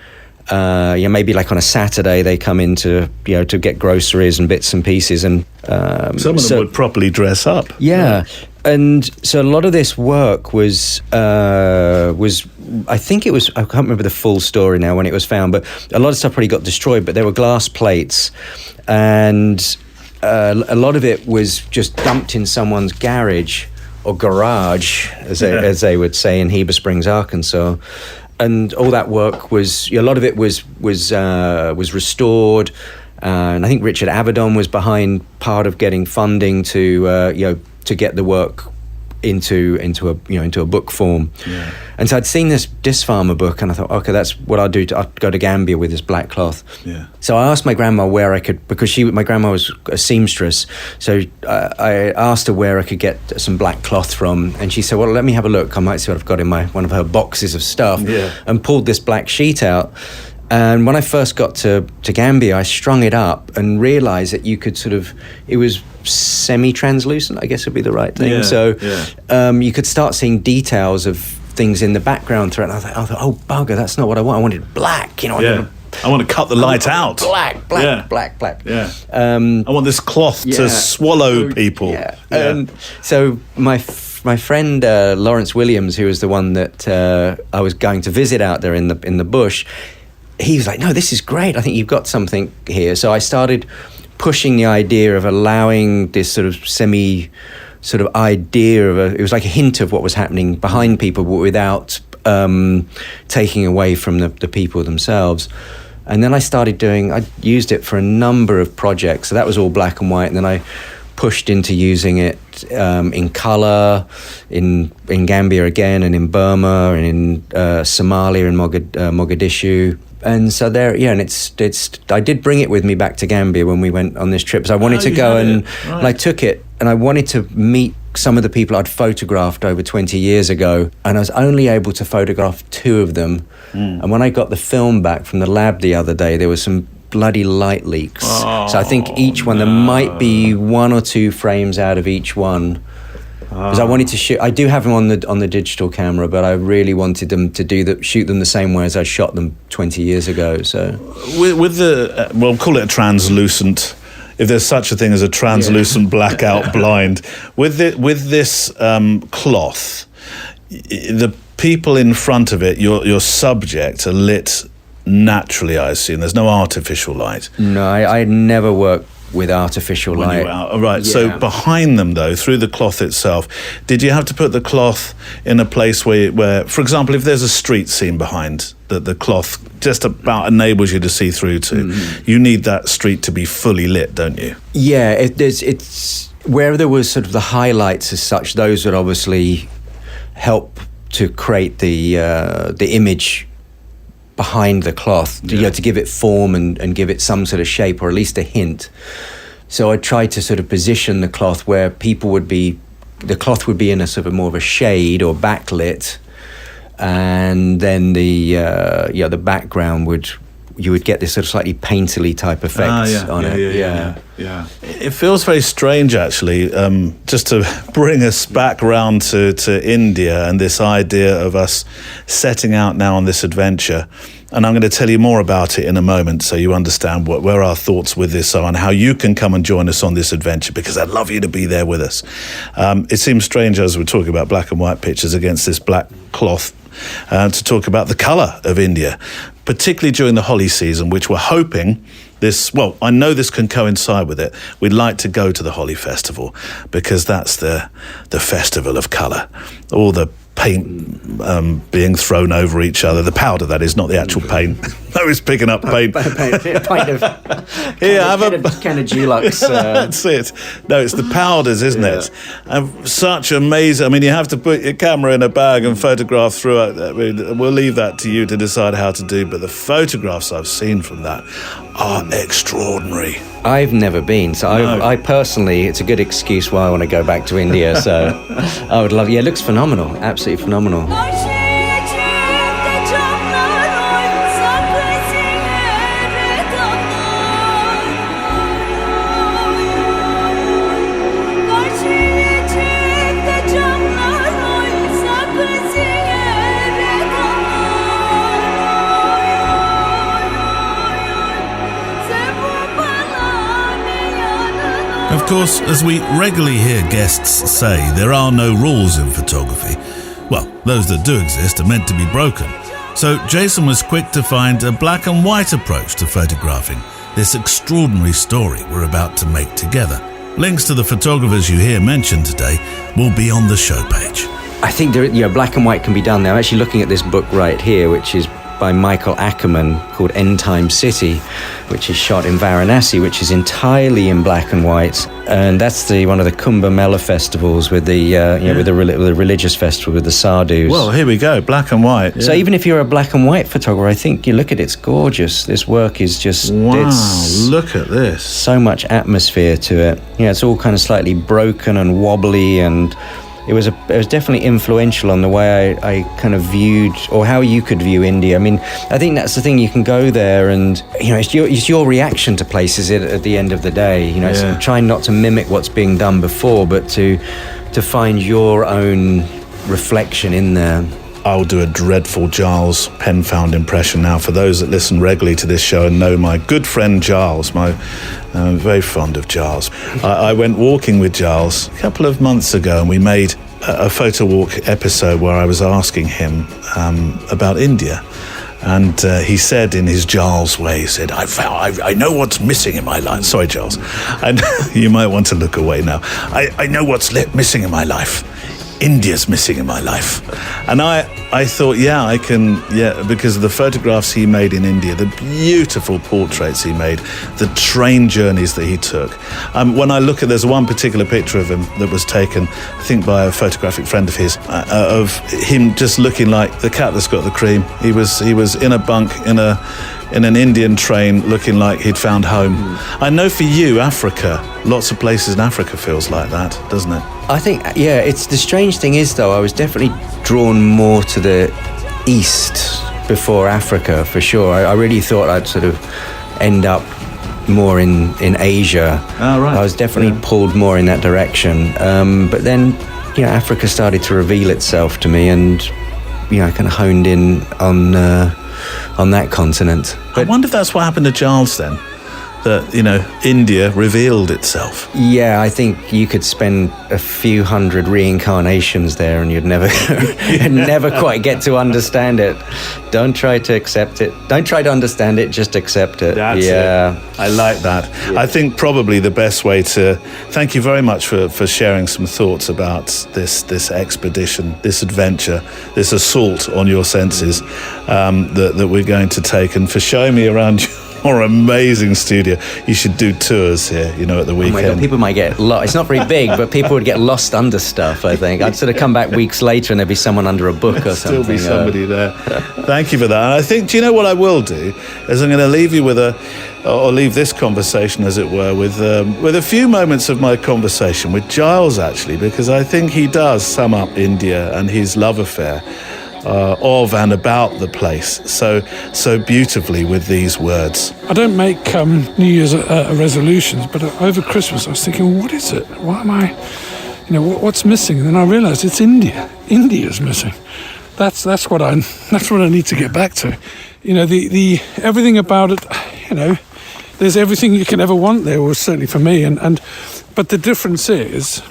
Maybe like on a Saturday they come in to get groceries and bits and pieces, and some of them would properly dress up. Yeah. And so a lot of this work was I think it was, I can't remember the full story now when it was found, but a lot of stuff probably got destroyed, but there were glass plates, and a lot of it was just dumped in someone's garage or garage, as they would say in Heber Springs, Arkansas. And all that work was, a lot of it was restored, and I think Richard Avedon was behind part of getting funding to get the work into a book form. Yeah. And so I'd seen this Disfarmer book, and I thought, okay, that's what I'll do. I'd go to Gambia with this black cloth. Yeah. So I asked my grandma where I could, because my grandma was a seamstress, so I asked her where I could get some black cloth from, and she said, well, let me have a look. I might see what I've got in one of her boxes of stuff. Yeah. And pulled this black sheet out. And when I first got to Gambia, I strung it up and realised that you could it was semi-translucent, I guess would be the right thing. Yeah, so you could start seeing details of things in the background through it. And I thought, oh, bugger, that's not what I want. I wanted black, I want to cut the light out. Black. Yeah. I want this cloth to swallow people. Yeah. So my friend Lawrence Williams, who was the one that I was going to visit out there in the bush, he was like, no, this is great. I think you've got something here. So I started pushing the idea of allowing this sort of idea of it was like a hint of what was happening behind people, but without taking away from the people themselves. And then I used it for a number of projects. So that was all black and white. And then I pushed into using it in colour, in Gambia again, and in Burma, and in Somalia, and Mogadishu. And so there, and I did bring it with me back to Gambia when we went on this trip. So I wanted to go and I took it, and I wanted to meet some of the people I'd photographed over 20 years ago, and I was only able to photograph 2 of them. And when I got the film back from the lab the other day, there was some bloody light leaks. So I think each one, there might be 1 or 2 frames out of each one because I wanted to shoot. I do have them on the digital camera, but I really wanted them to shoot them the same way as I shot them 20 years ago. So with the we'll call it a translucent, if there's such a thing as a translucent blackout blind, with this cloth, the people in front of it, your subject, are lit naturally, I assume. There's no artificial light. No, I never work with artificial when light. You were out. Right. Yeah. So behind them, though, through the cloth itself, did you have to put the cloth in a place where, for example, if there's a street scene behind that the cloth just about enables you to see through to, you need that street to be fully lit, don't you? Yeah, it's where there was sort of the highlights as such. Those would obviously help to create the image behind the cloth, to give it form and give it some sort of shape, or at least a hint. So I tried to sort of position the cloth where the cloth would be in a sort of more of a shade or backlit, and then the background you would get this sort of slightly painterly type effect on it. Yeah. It feels very strange, actually, just to bring us back round to India and this idea of us setting out now on this adventure. And I'm going to tell you more about it in a moment, so you understand where our thoughts with this are and how you can come and join us on this adventure, because I'd love you to be there with us. It seems strange, as we're talking about black and white pictures against this black cloth, to talk about the colour of India, particularly during the Holi season, which we're hoping I know this can coincide with it. We'd like to go to the Holi festival, because that's the festival of colour. All the paint being thrown over each other. The powder, that is, not the actual paint. I was picking up paint. Kind of Dulux. That's it. No, it's the powders, isn't it? And such amazing. I mean, you have to put your camera in a bag and photograph through it. I mean, we'll leave that to you to decide how to do. But the photographs I've seen from that are extraordinary. I've never been, so I personally, it's a good excuse why I want to go back to India. So I would love. Yeah, it looks phenomenal. Absolutely phenomenal. Of course, as we regularly hear guests say, there are no rules in photography. Well, those that do exist are meant to be broken. So Jason was quick to find a black and white approach to photographing this extraordinary story we're about to make together. Links to the photographers you hear mentioned today will be on the show page. I think black and white can be done now. I'm actually looking at this book right here, which is by Michael Ackerman, called End Time City, which is shot in Varanasi, which is entirely in black and white. And that's one of the Kumbh Mela festivals with the with the religious festival with the sadhus. Well, here we go, black and white. Yeah. So even if you're a black and white photographer, I think you look at it's gorgeous. This work is just look at this. So much atmosphere to it. It's all kind of slightly broken and wobbly, and it was definitely influential on the way I kind of viewed, or how you could view India. I mean, I think that's the thing. You can go there, and it's your reaction to places at the end of the day. It's trying not to mimic what's being done before, but to find your own reflection in there. I'll do a dreadful Giles Penfound impression now. For those that listen regularly to this show and know my good friend Giles, I'm very fond of Giles. I went walking with Giles a couple of months ago, and we made a photo walk episode where I was asking him about India. And he said in his Giles way, he said, I know what's missing in my life. Sorry, Giles. And you might want to look away now. I know what's missing in my life. India's missing in my life. And I thought, I can, because of the photographs he made in India, the beautiful portraits he made, the train journeys that he took. When I look there's one particular picture of him that was taken, I think by a photographic friend of his, of him just looking like the cat that's got the cream. He was in a bunk in an Indian train, looking like he'd found home. I know for you, Africa, lots of places in Africa feels like that, doesn't it? I think, it's the strange thing is, though, I was definitely drawn more to the east before Africa, for sure. I really thought I'd sort of end up more in Asia. Oh, right. I was definitely pulled more in that direction. But then Africa started to reveal itself to me, and I kind of honed in on that continent. I wonder if that's what happened to Giles then. That, India revealed itself. Yeah, I think you could spend a few hundred reincarnations there and you'd never never quite get to understand it. Don't try to accept it. Don't try to understand it, just accept it. That's it. I like that. Yeah. I think probably the best way to... Thank you very much for sharing some thoughts about this expedition, this adventure, this assault on your senses that we're going to take, and for showing me around your amazing studio. You should do tours here, at the weekend. Oh my God, people might get lost. It's not very big, but people would get lost under stuff, I think. I'd sort of come back weeks later and there'd be someone under a book or something. Still be somebody there. Thank you for that. And I think, do you know what I will do? Is I'm going to leave you with leave this conversation, as it were, with a few moments of my conversation with Giles, actually, because I think he does sum up India and his love affair of and about the place so beautifully with these words. I don't make New Year's resolutions, but over Christmas I was thinking, what is it? Why am I, what's missing? And then I realised it's India. India's missing. That's what I need to get back to. The everything about it. There's everything you can ever want there, or certainly for me. But the difference is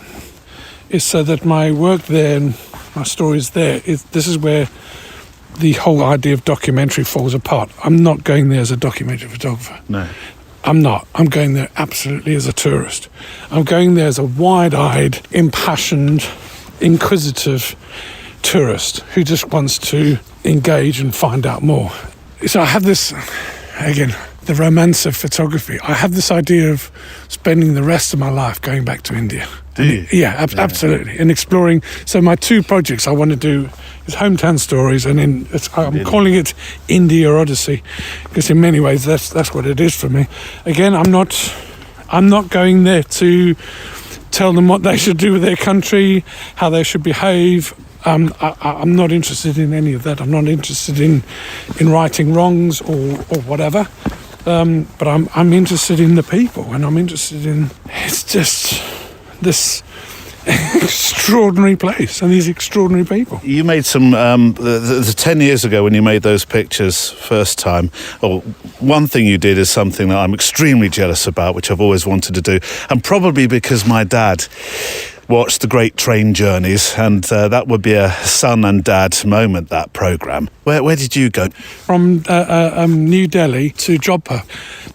so that my work there and my stories there, this is where the whole idea of documentary falls apart. I'm not going there as a documentary photographer. No. I'm not. I'm going there absolutely as a tourist. I'm going there as a wide-eyed, impassioned, inquisitive tourist who just wants to engage and find out more. So I have this, again, the romance of photography. I have this idea of spending the rest of my life going back to India. Do you? Yeah, absolutely. And exploring. So my two projects I want to do is hometown stories, and I'm calling it India Odyssey, because in many ways that's what it is for me. Again, I'm not going there to tell them what they should do with their country, how they should behave. I'm not interested in any of that. I'm not interested in righting wrongs or whatever. But I'm interested in the people, and I'm interested in, it's just this extraordinary place and these extraordinary people. You made some, the 10 years ago when you made those pictures first time, one thing you did is something that I'm extremely jealous about, which I've always wanted to do, and probably because my dad watched the Great Train Journeys, and that would be a son and dad moment, that programme. Where did you go? From New Delhi to Chobham.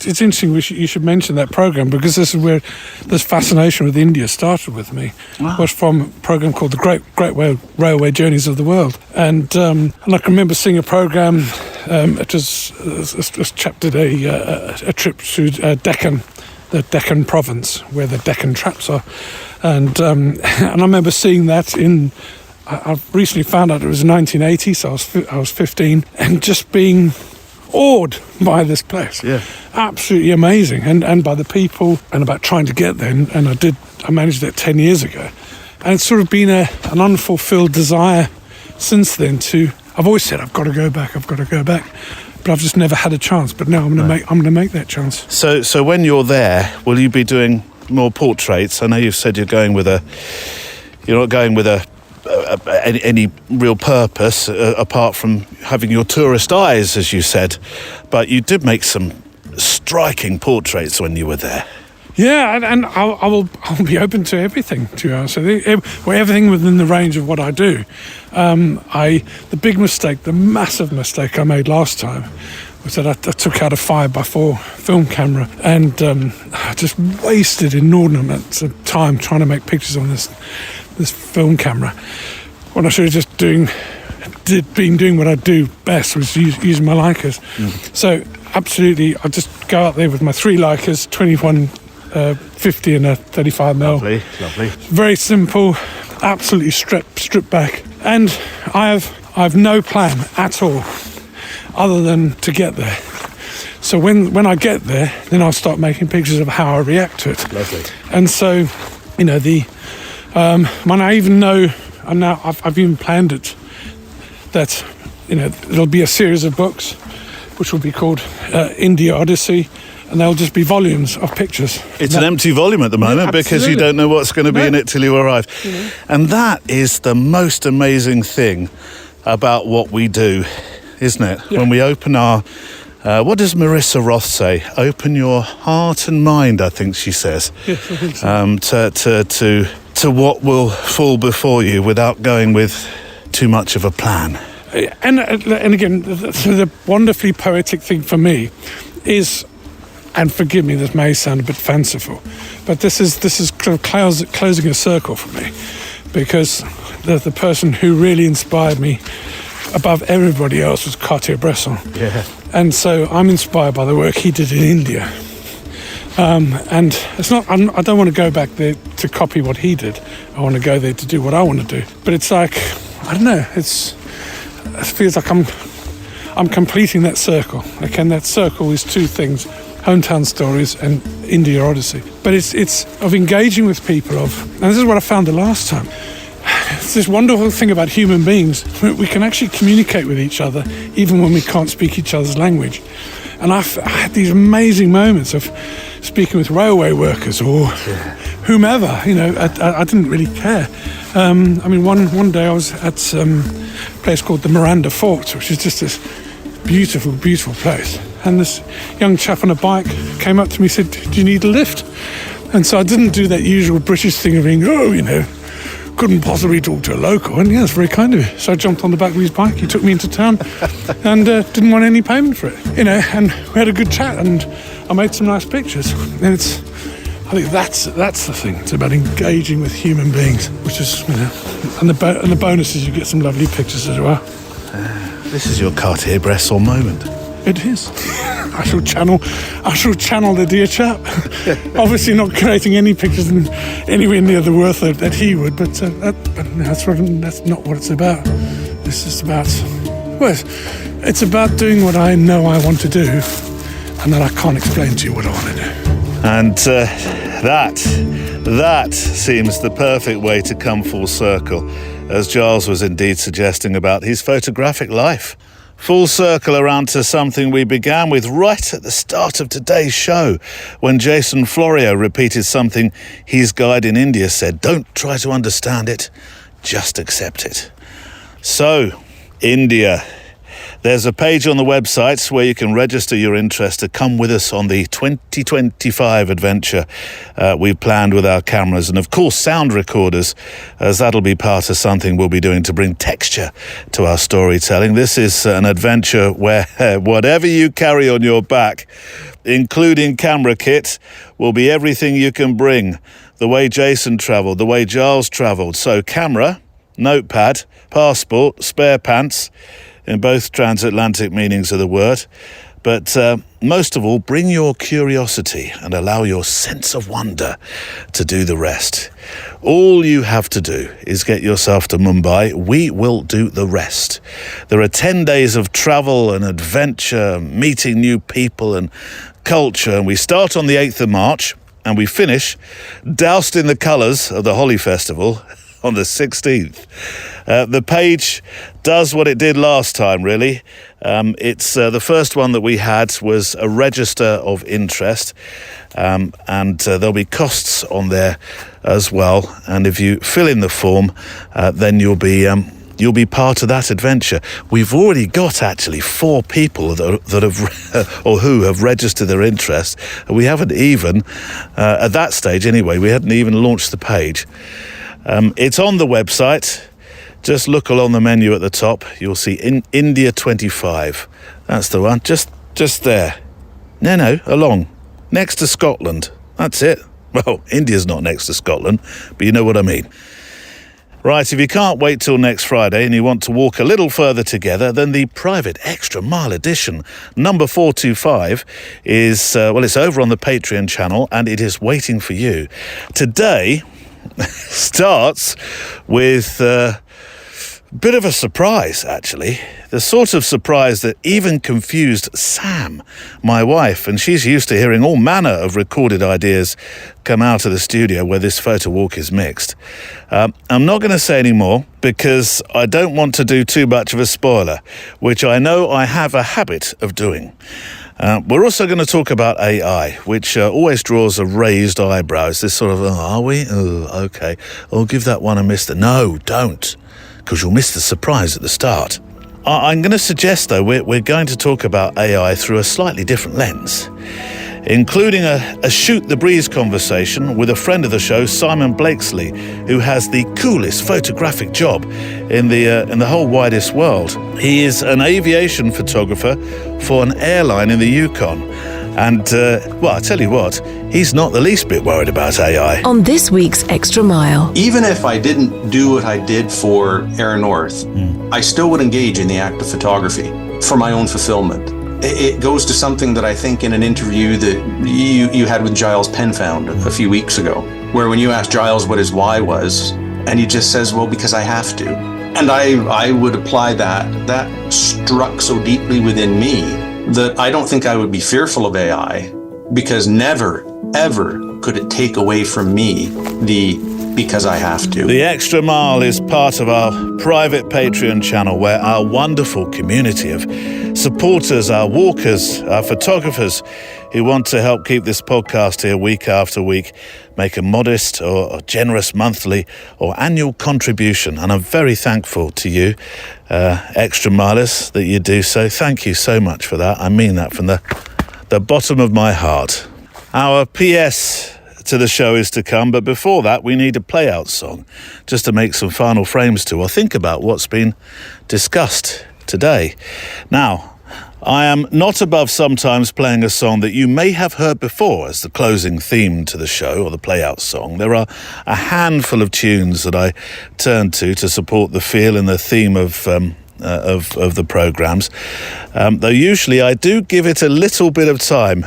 It's interesting you should mention that programme, because this is where this fascination with India started with me. Wow. It was from a programme called the Great Railway Journeys of the World. And I can remember seeing a programme, it was a chap did a trip to Deccan, the Deccan province, where the Deccan traps are. And I remember seeing that I've recently found out it was 1980, so I was 15, and just being awed by this place. Yeah. Absolutely amazing, and by the people, and about trying to get there, and I managed that 10 years ago. And it's sort of been an unfulfilled desire since then I've always said, I've got to go back, but I've just never had a chance. But now I'm going to make that chance. So when you're there, will you be doing more portraits? I know you've said you're not going with any real purpose apart from having your tourist eyes, as you said, but you did make some striking portraits when you were there. Yeah, and I'll be open to everything, to be honest. Everything within the range of what I do. The massive mistake I made last time was that I took out a 5x4 film camera, and I just wasted inordinate time trying to make pictures on this film camera, when I should have just been doing what I do best, was using my Leicas. So absolutely, I just go out there with my 3 Leicas, 21-50 and a 35mm. Lovely. Very simple, absolutely stripped back, and I have no plan at all other than to get there. So when I get there, then I'll start making pictures of how I react to it. Lovely. And so, when I even know, I've even planned it, that, there'll be a series of books which will be called India Odyssey, and they'll just be volumes of pictures. It's an empty volume at the moment because you don't know what's going to be in it till you arrive. And that is the most amazing thing about what we do, isn't it? Yeah. When we open our... what does Marissa Roth say? Open your heart and mind, I think she says. Yes, I think so. To what will fall before you without going with too much of a plan. And again, the wonderfully poetic thing for me is, and forgive me, this may sound a bit fanciful, but this is kind of closing a circle for me, because the person who really inspired me above everybody else was Cartier-Bresson. Yeah. And so I'm inspired by the work he did in India. And it's not, I don't want to go back there to copy what he did. I want to go there to do what I want to do. But it's like, I don't know, it feels like I'm completing that circle. Okay, and that circle is two things: hometown stories and India Odyssey. But it's of engaging with people and this is what I found the last time. It's this wonderful thing about human beings. We can actually communicate with each other even when we can't speak each other's language. And I had these amazing moments of speaking with railway workers or whomever. I didn't really care. One day I was at a place called the Miranda Fort, which is just this beautiful, beautiful place. And this young chap on a bike came up to me and said, "Do you need a lift?" And so I didn't do that usual British thing of being, couldn't possibly talk to a local. And it's very kind of you. So I jumped on the back of his bike, he took me into town and didn't want any payment for it. And we had a good chat and I made some nice pictures. And I think that's the thing. It's about engaging with human beings, which is, and the bonus is you get some lovely pictures as well. This is your Cartier-Bresson moment. It is. I shall channel the dear chap. Obviously not creating any pictures anywhere near the worth that he would, but that's not what it's about. This is about, it's about doing what I know I want to do, and that I can't explain to you what I want to do. And that seems the perfect way to come full circle, as Giles was indeed suggesting about his photographic life. Full circle around to something we began with right at the start of today's show, when Jason Florio repeated something his guide in India said: "Don't try to understand it, just accept it." So, India. There's a page on the website where you can register your interest to come with us on the 2025 adventure we've planned with our cameras and, of course, sound recorders, as that'll be part of something we'll be doing to bring texture to our storytelling. This is an adventure where whatever you carry on your back, including camera kit, will be everything you can bring. The way Jason travelled, the way Giles travelled. So camera, notepad, passport, spare pants, in both transatlantic meanings of the word. But most of all, bring your curiosity and allow your sense of wonder to do the rest. All you have to do is get yourself to Mumbai. We will do the rest. There are 10 days of travel and adventure, meeting new people and culture. And we start on the 8th of March and we finish doused in the colours of the Holi festival on the 16th. The page does what it did last time, really. It's the first one that we had was a register of interest, and there'll be costs on there as well. And if you fill in the form, then you'll be part of that adventure. We've already got actually 4 people that have or who have registered their interest. We haven't even, at that stage anyway, we hadn't even launched the page. It's on the website. Just look along the menu at the top. You'll see India 25. That's the one. Just there. No, along. Next to Scotland. That's it. Well, India's not next to Scotland, but you know what I mean. Right, if you can't wait till next Friday and you want to walk a little further together, then the private extra mile edition, number 425, is, it's over on the Patreon channel and it is waiting for you. Today starts with a bit of a surprise, actually. The sort of surprise that even confused Sam, my wife, and she's used to hearing all manner of recorded ideas come out of the studio where this photo walk is mixed. I'm not going to say any more because I don't want to do too much of a spoiler, which I know I have a habit of doing. We're also going to talk about AI, which always draws a raised eyebrow. It's this sort of, are we? Oh, okay. I'll give that one a miss. No, don't, because you'll miss the surprise at the start. I'm going to suggest, though, we're going to talk about AI through a slightly different lens, including a shoot the breeze conversation with a friend of the show, Simon Blakesley, who has the coolest photographic job in the whole widest world. He is an aviation photographer for an airline in the Yukon. And, I tell you what, he's not the least bit worried about AI. On this week's Extra Mile. Even if I didn't do what I did for Air North, I still would engage in the act of photography for my own fulfillment. It goes to something that I think in an interview that you had with Giles Penfound a few weeks ago, where when you asked Giles what his why was, and he just says, well, because I have to. And I would apply that. That struck so deeply within me that I don't think I would be fearful of AI, because never, ever could it take away from me because I have to. The Extra Mile is part of our private Patreon channel, where our wonderful community of supporters, our walkers, our photographers who want to help keep this podcast here week after week make a modest or generous monthly or annual contribution. And I'm very thankful to you, Extra Milers, that you do so. Thank you so much for that. I mean that from the bottom of my heart. Our PS to the show is to come, but before that we need a play-out song just to make some final frames to or think about what's been discussed today. Now, I am not above sometimes playing a song that you may have heard before as the closing theme to the show or the play-out song. There are a handful of tunes that I turn to support the feel and the theme of the programmes, though usually I do give it a little bit of time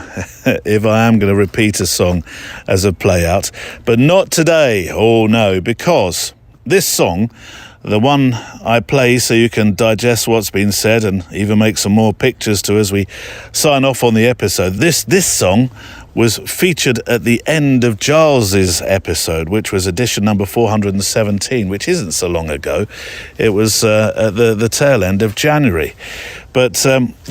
if I am going to repeat a song as a play-out, but not today. Oh no, because this song, the one I play so you can digest what's been said and even make some more pictures to as we sign off on the episode, this song was featured at the end of Giles's episode, which was edition number 417, which isn't so long ago. It was at the tail end of January. But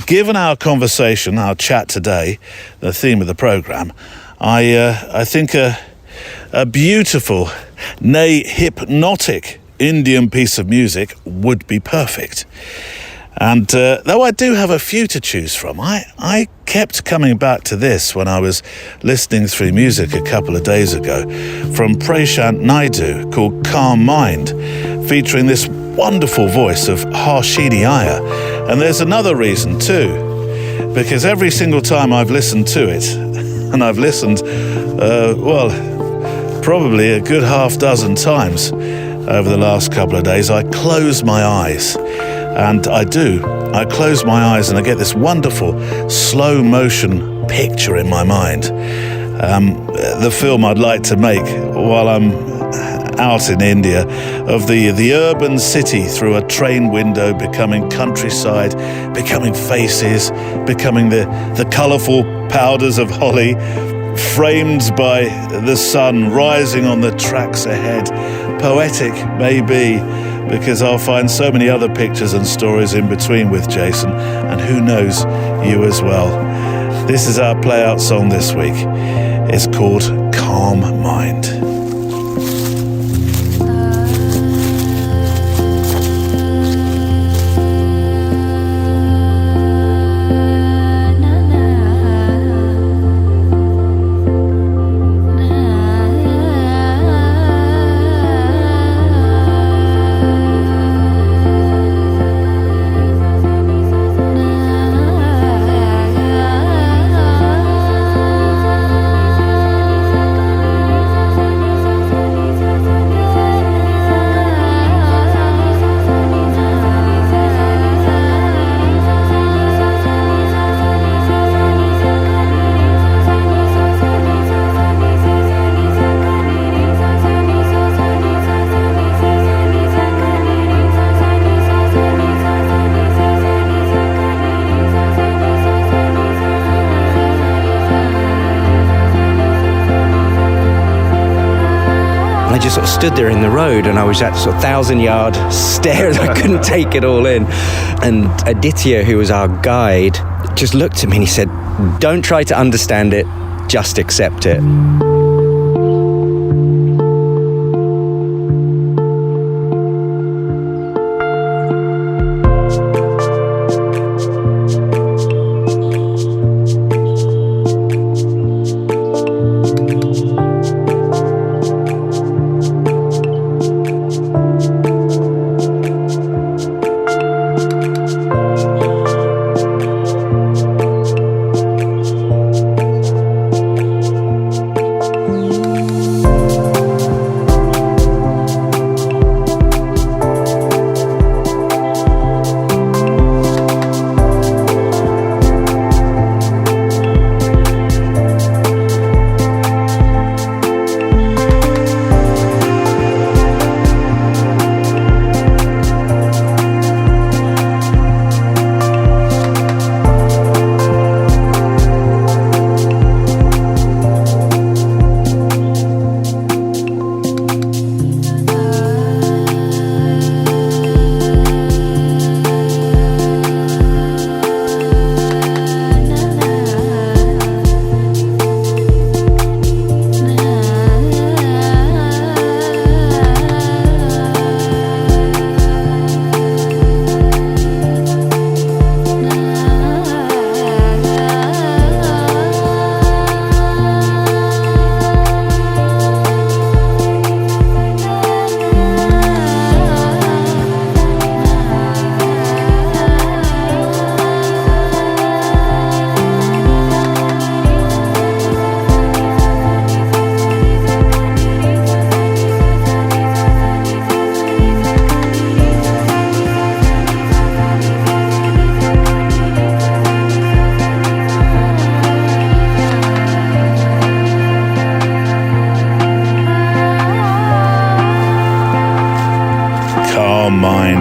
given our conversation, our chat today, the theme of the programme, I think a beautiful, nay hypnotic Indian piece of music would be perfect. And though I do have a few to choose from, I kept coming back to this when I was listening through music a couple of days ago from Prashant Naidu, called Calm Mind, featuring this wonderful voice of Harshini Iyer. And there's another reason too, because every single time I've listened to it, and I've listened, probably a good half dozen times over the last couple of days, I close my eyes. And I close my eyes and I get this wonderful slow motion picture in my mind. The film I'd like to make while I'm out in India, of the urban city through a train window becoming countryside, becoming faces, becoming the colourful powders of Holi, framed by the sun rising on the tracks ahead. Poetic, maybe, because I'll find so many other pictures and stories in between with Jason, and who knows, you as well. This is our play-out song this week. It's called Calm Mind. I just sort of stood there in the road and I was at sort of 1,000-yard stare. I couldn't take it all in. And Aditya, who was our guide, just looked at me and he said, "Don't try to understand it, just accept it."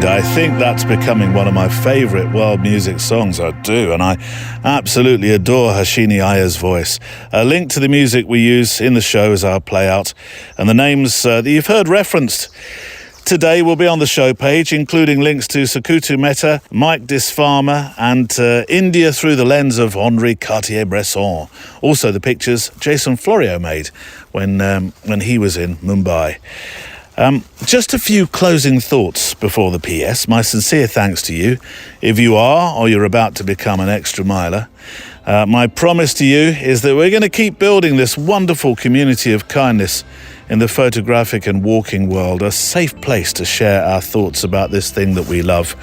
I think that's becoming one of my favourite world music songs. I do, and I absolutely adore Hashini Iyer's voice. A link to the music we use in the show is our play out, and the names that you've heard referenced today will be on the show page, including links to Sakutu Mehta, Mike Disfarmer, and India through the lens of Henri Cartier-Bresson. Also the pictures Jason Florio made when he was in Mumbai. Just a few closing thoughts before the PS. My sincere thanks to you if you are or you're about to become an extra miler. My promise to you is that we're going to keep building this wonderful community of kindness in the photographic and walking world, a safe place to share our thoughts about this thing that we love.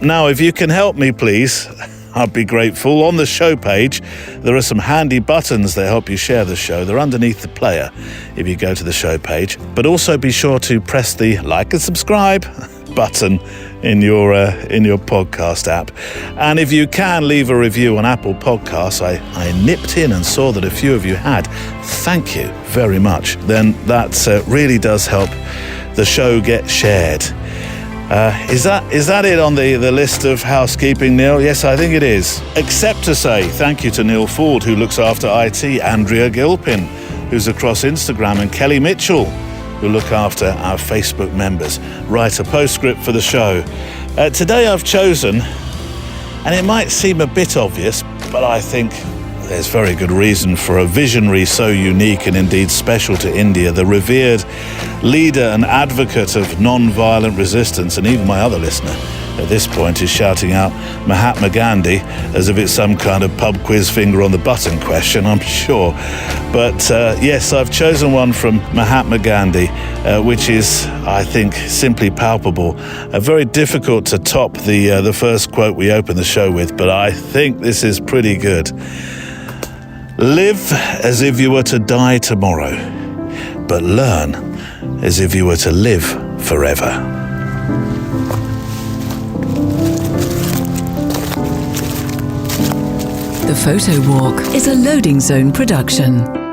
Now, if you can help me, please, I'd be grateful. On the show page, there are some handy buttons that help you share the show. They're underneath the player if you go to the show page. But also be sure to press the like and subscribe button in your podcast app. And if you can leave a review on Apple Podcasts, I nipped in and saw that a few of you had. Thank you very much. Then that really does help the show get shared. Is that it on the list of housekeeping, Neil? Yes, I think it is. Except to say thank you to Neil Ford, who looks after IT, Andrea Gilpin, who's across Instagram, and Kelly Mitchell, who look after our Facebook members. Write a postscript for the show. Today I've chosen, and it might seem a bit obvious, but I think there's very good reason for a visionary so unique and indeed special to India, the revered leader and advocate of non-violent resistance. And even my other listener at this point is shouting out Mahatma Gandhi as if it's some kind of pub quiz finger on the button question, I'm sure. But yes, I've chosen one from Mahatma Gandhi, which is, I think, simply palpable. Very difficult to top the first quote we opened the show with, but I think this is pretty good. Live as if you were to die tomorrow, but learn as if you were to live forever. The Photowalk is a Loading Zone production.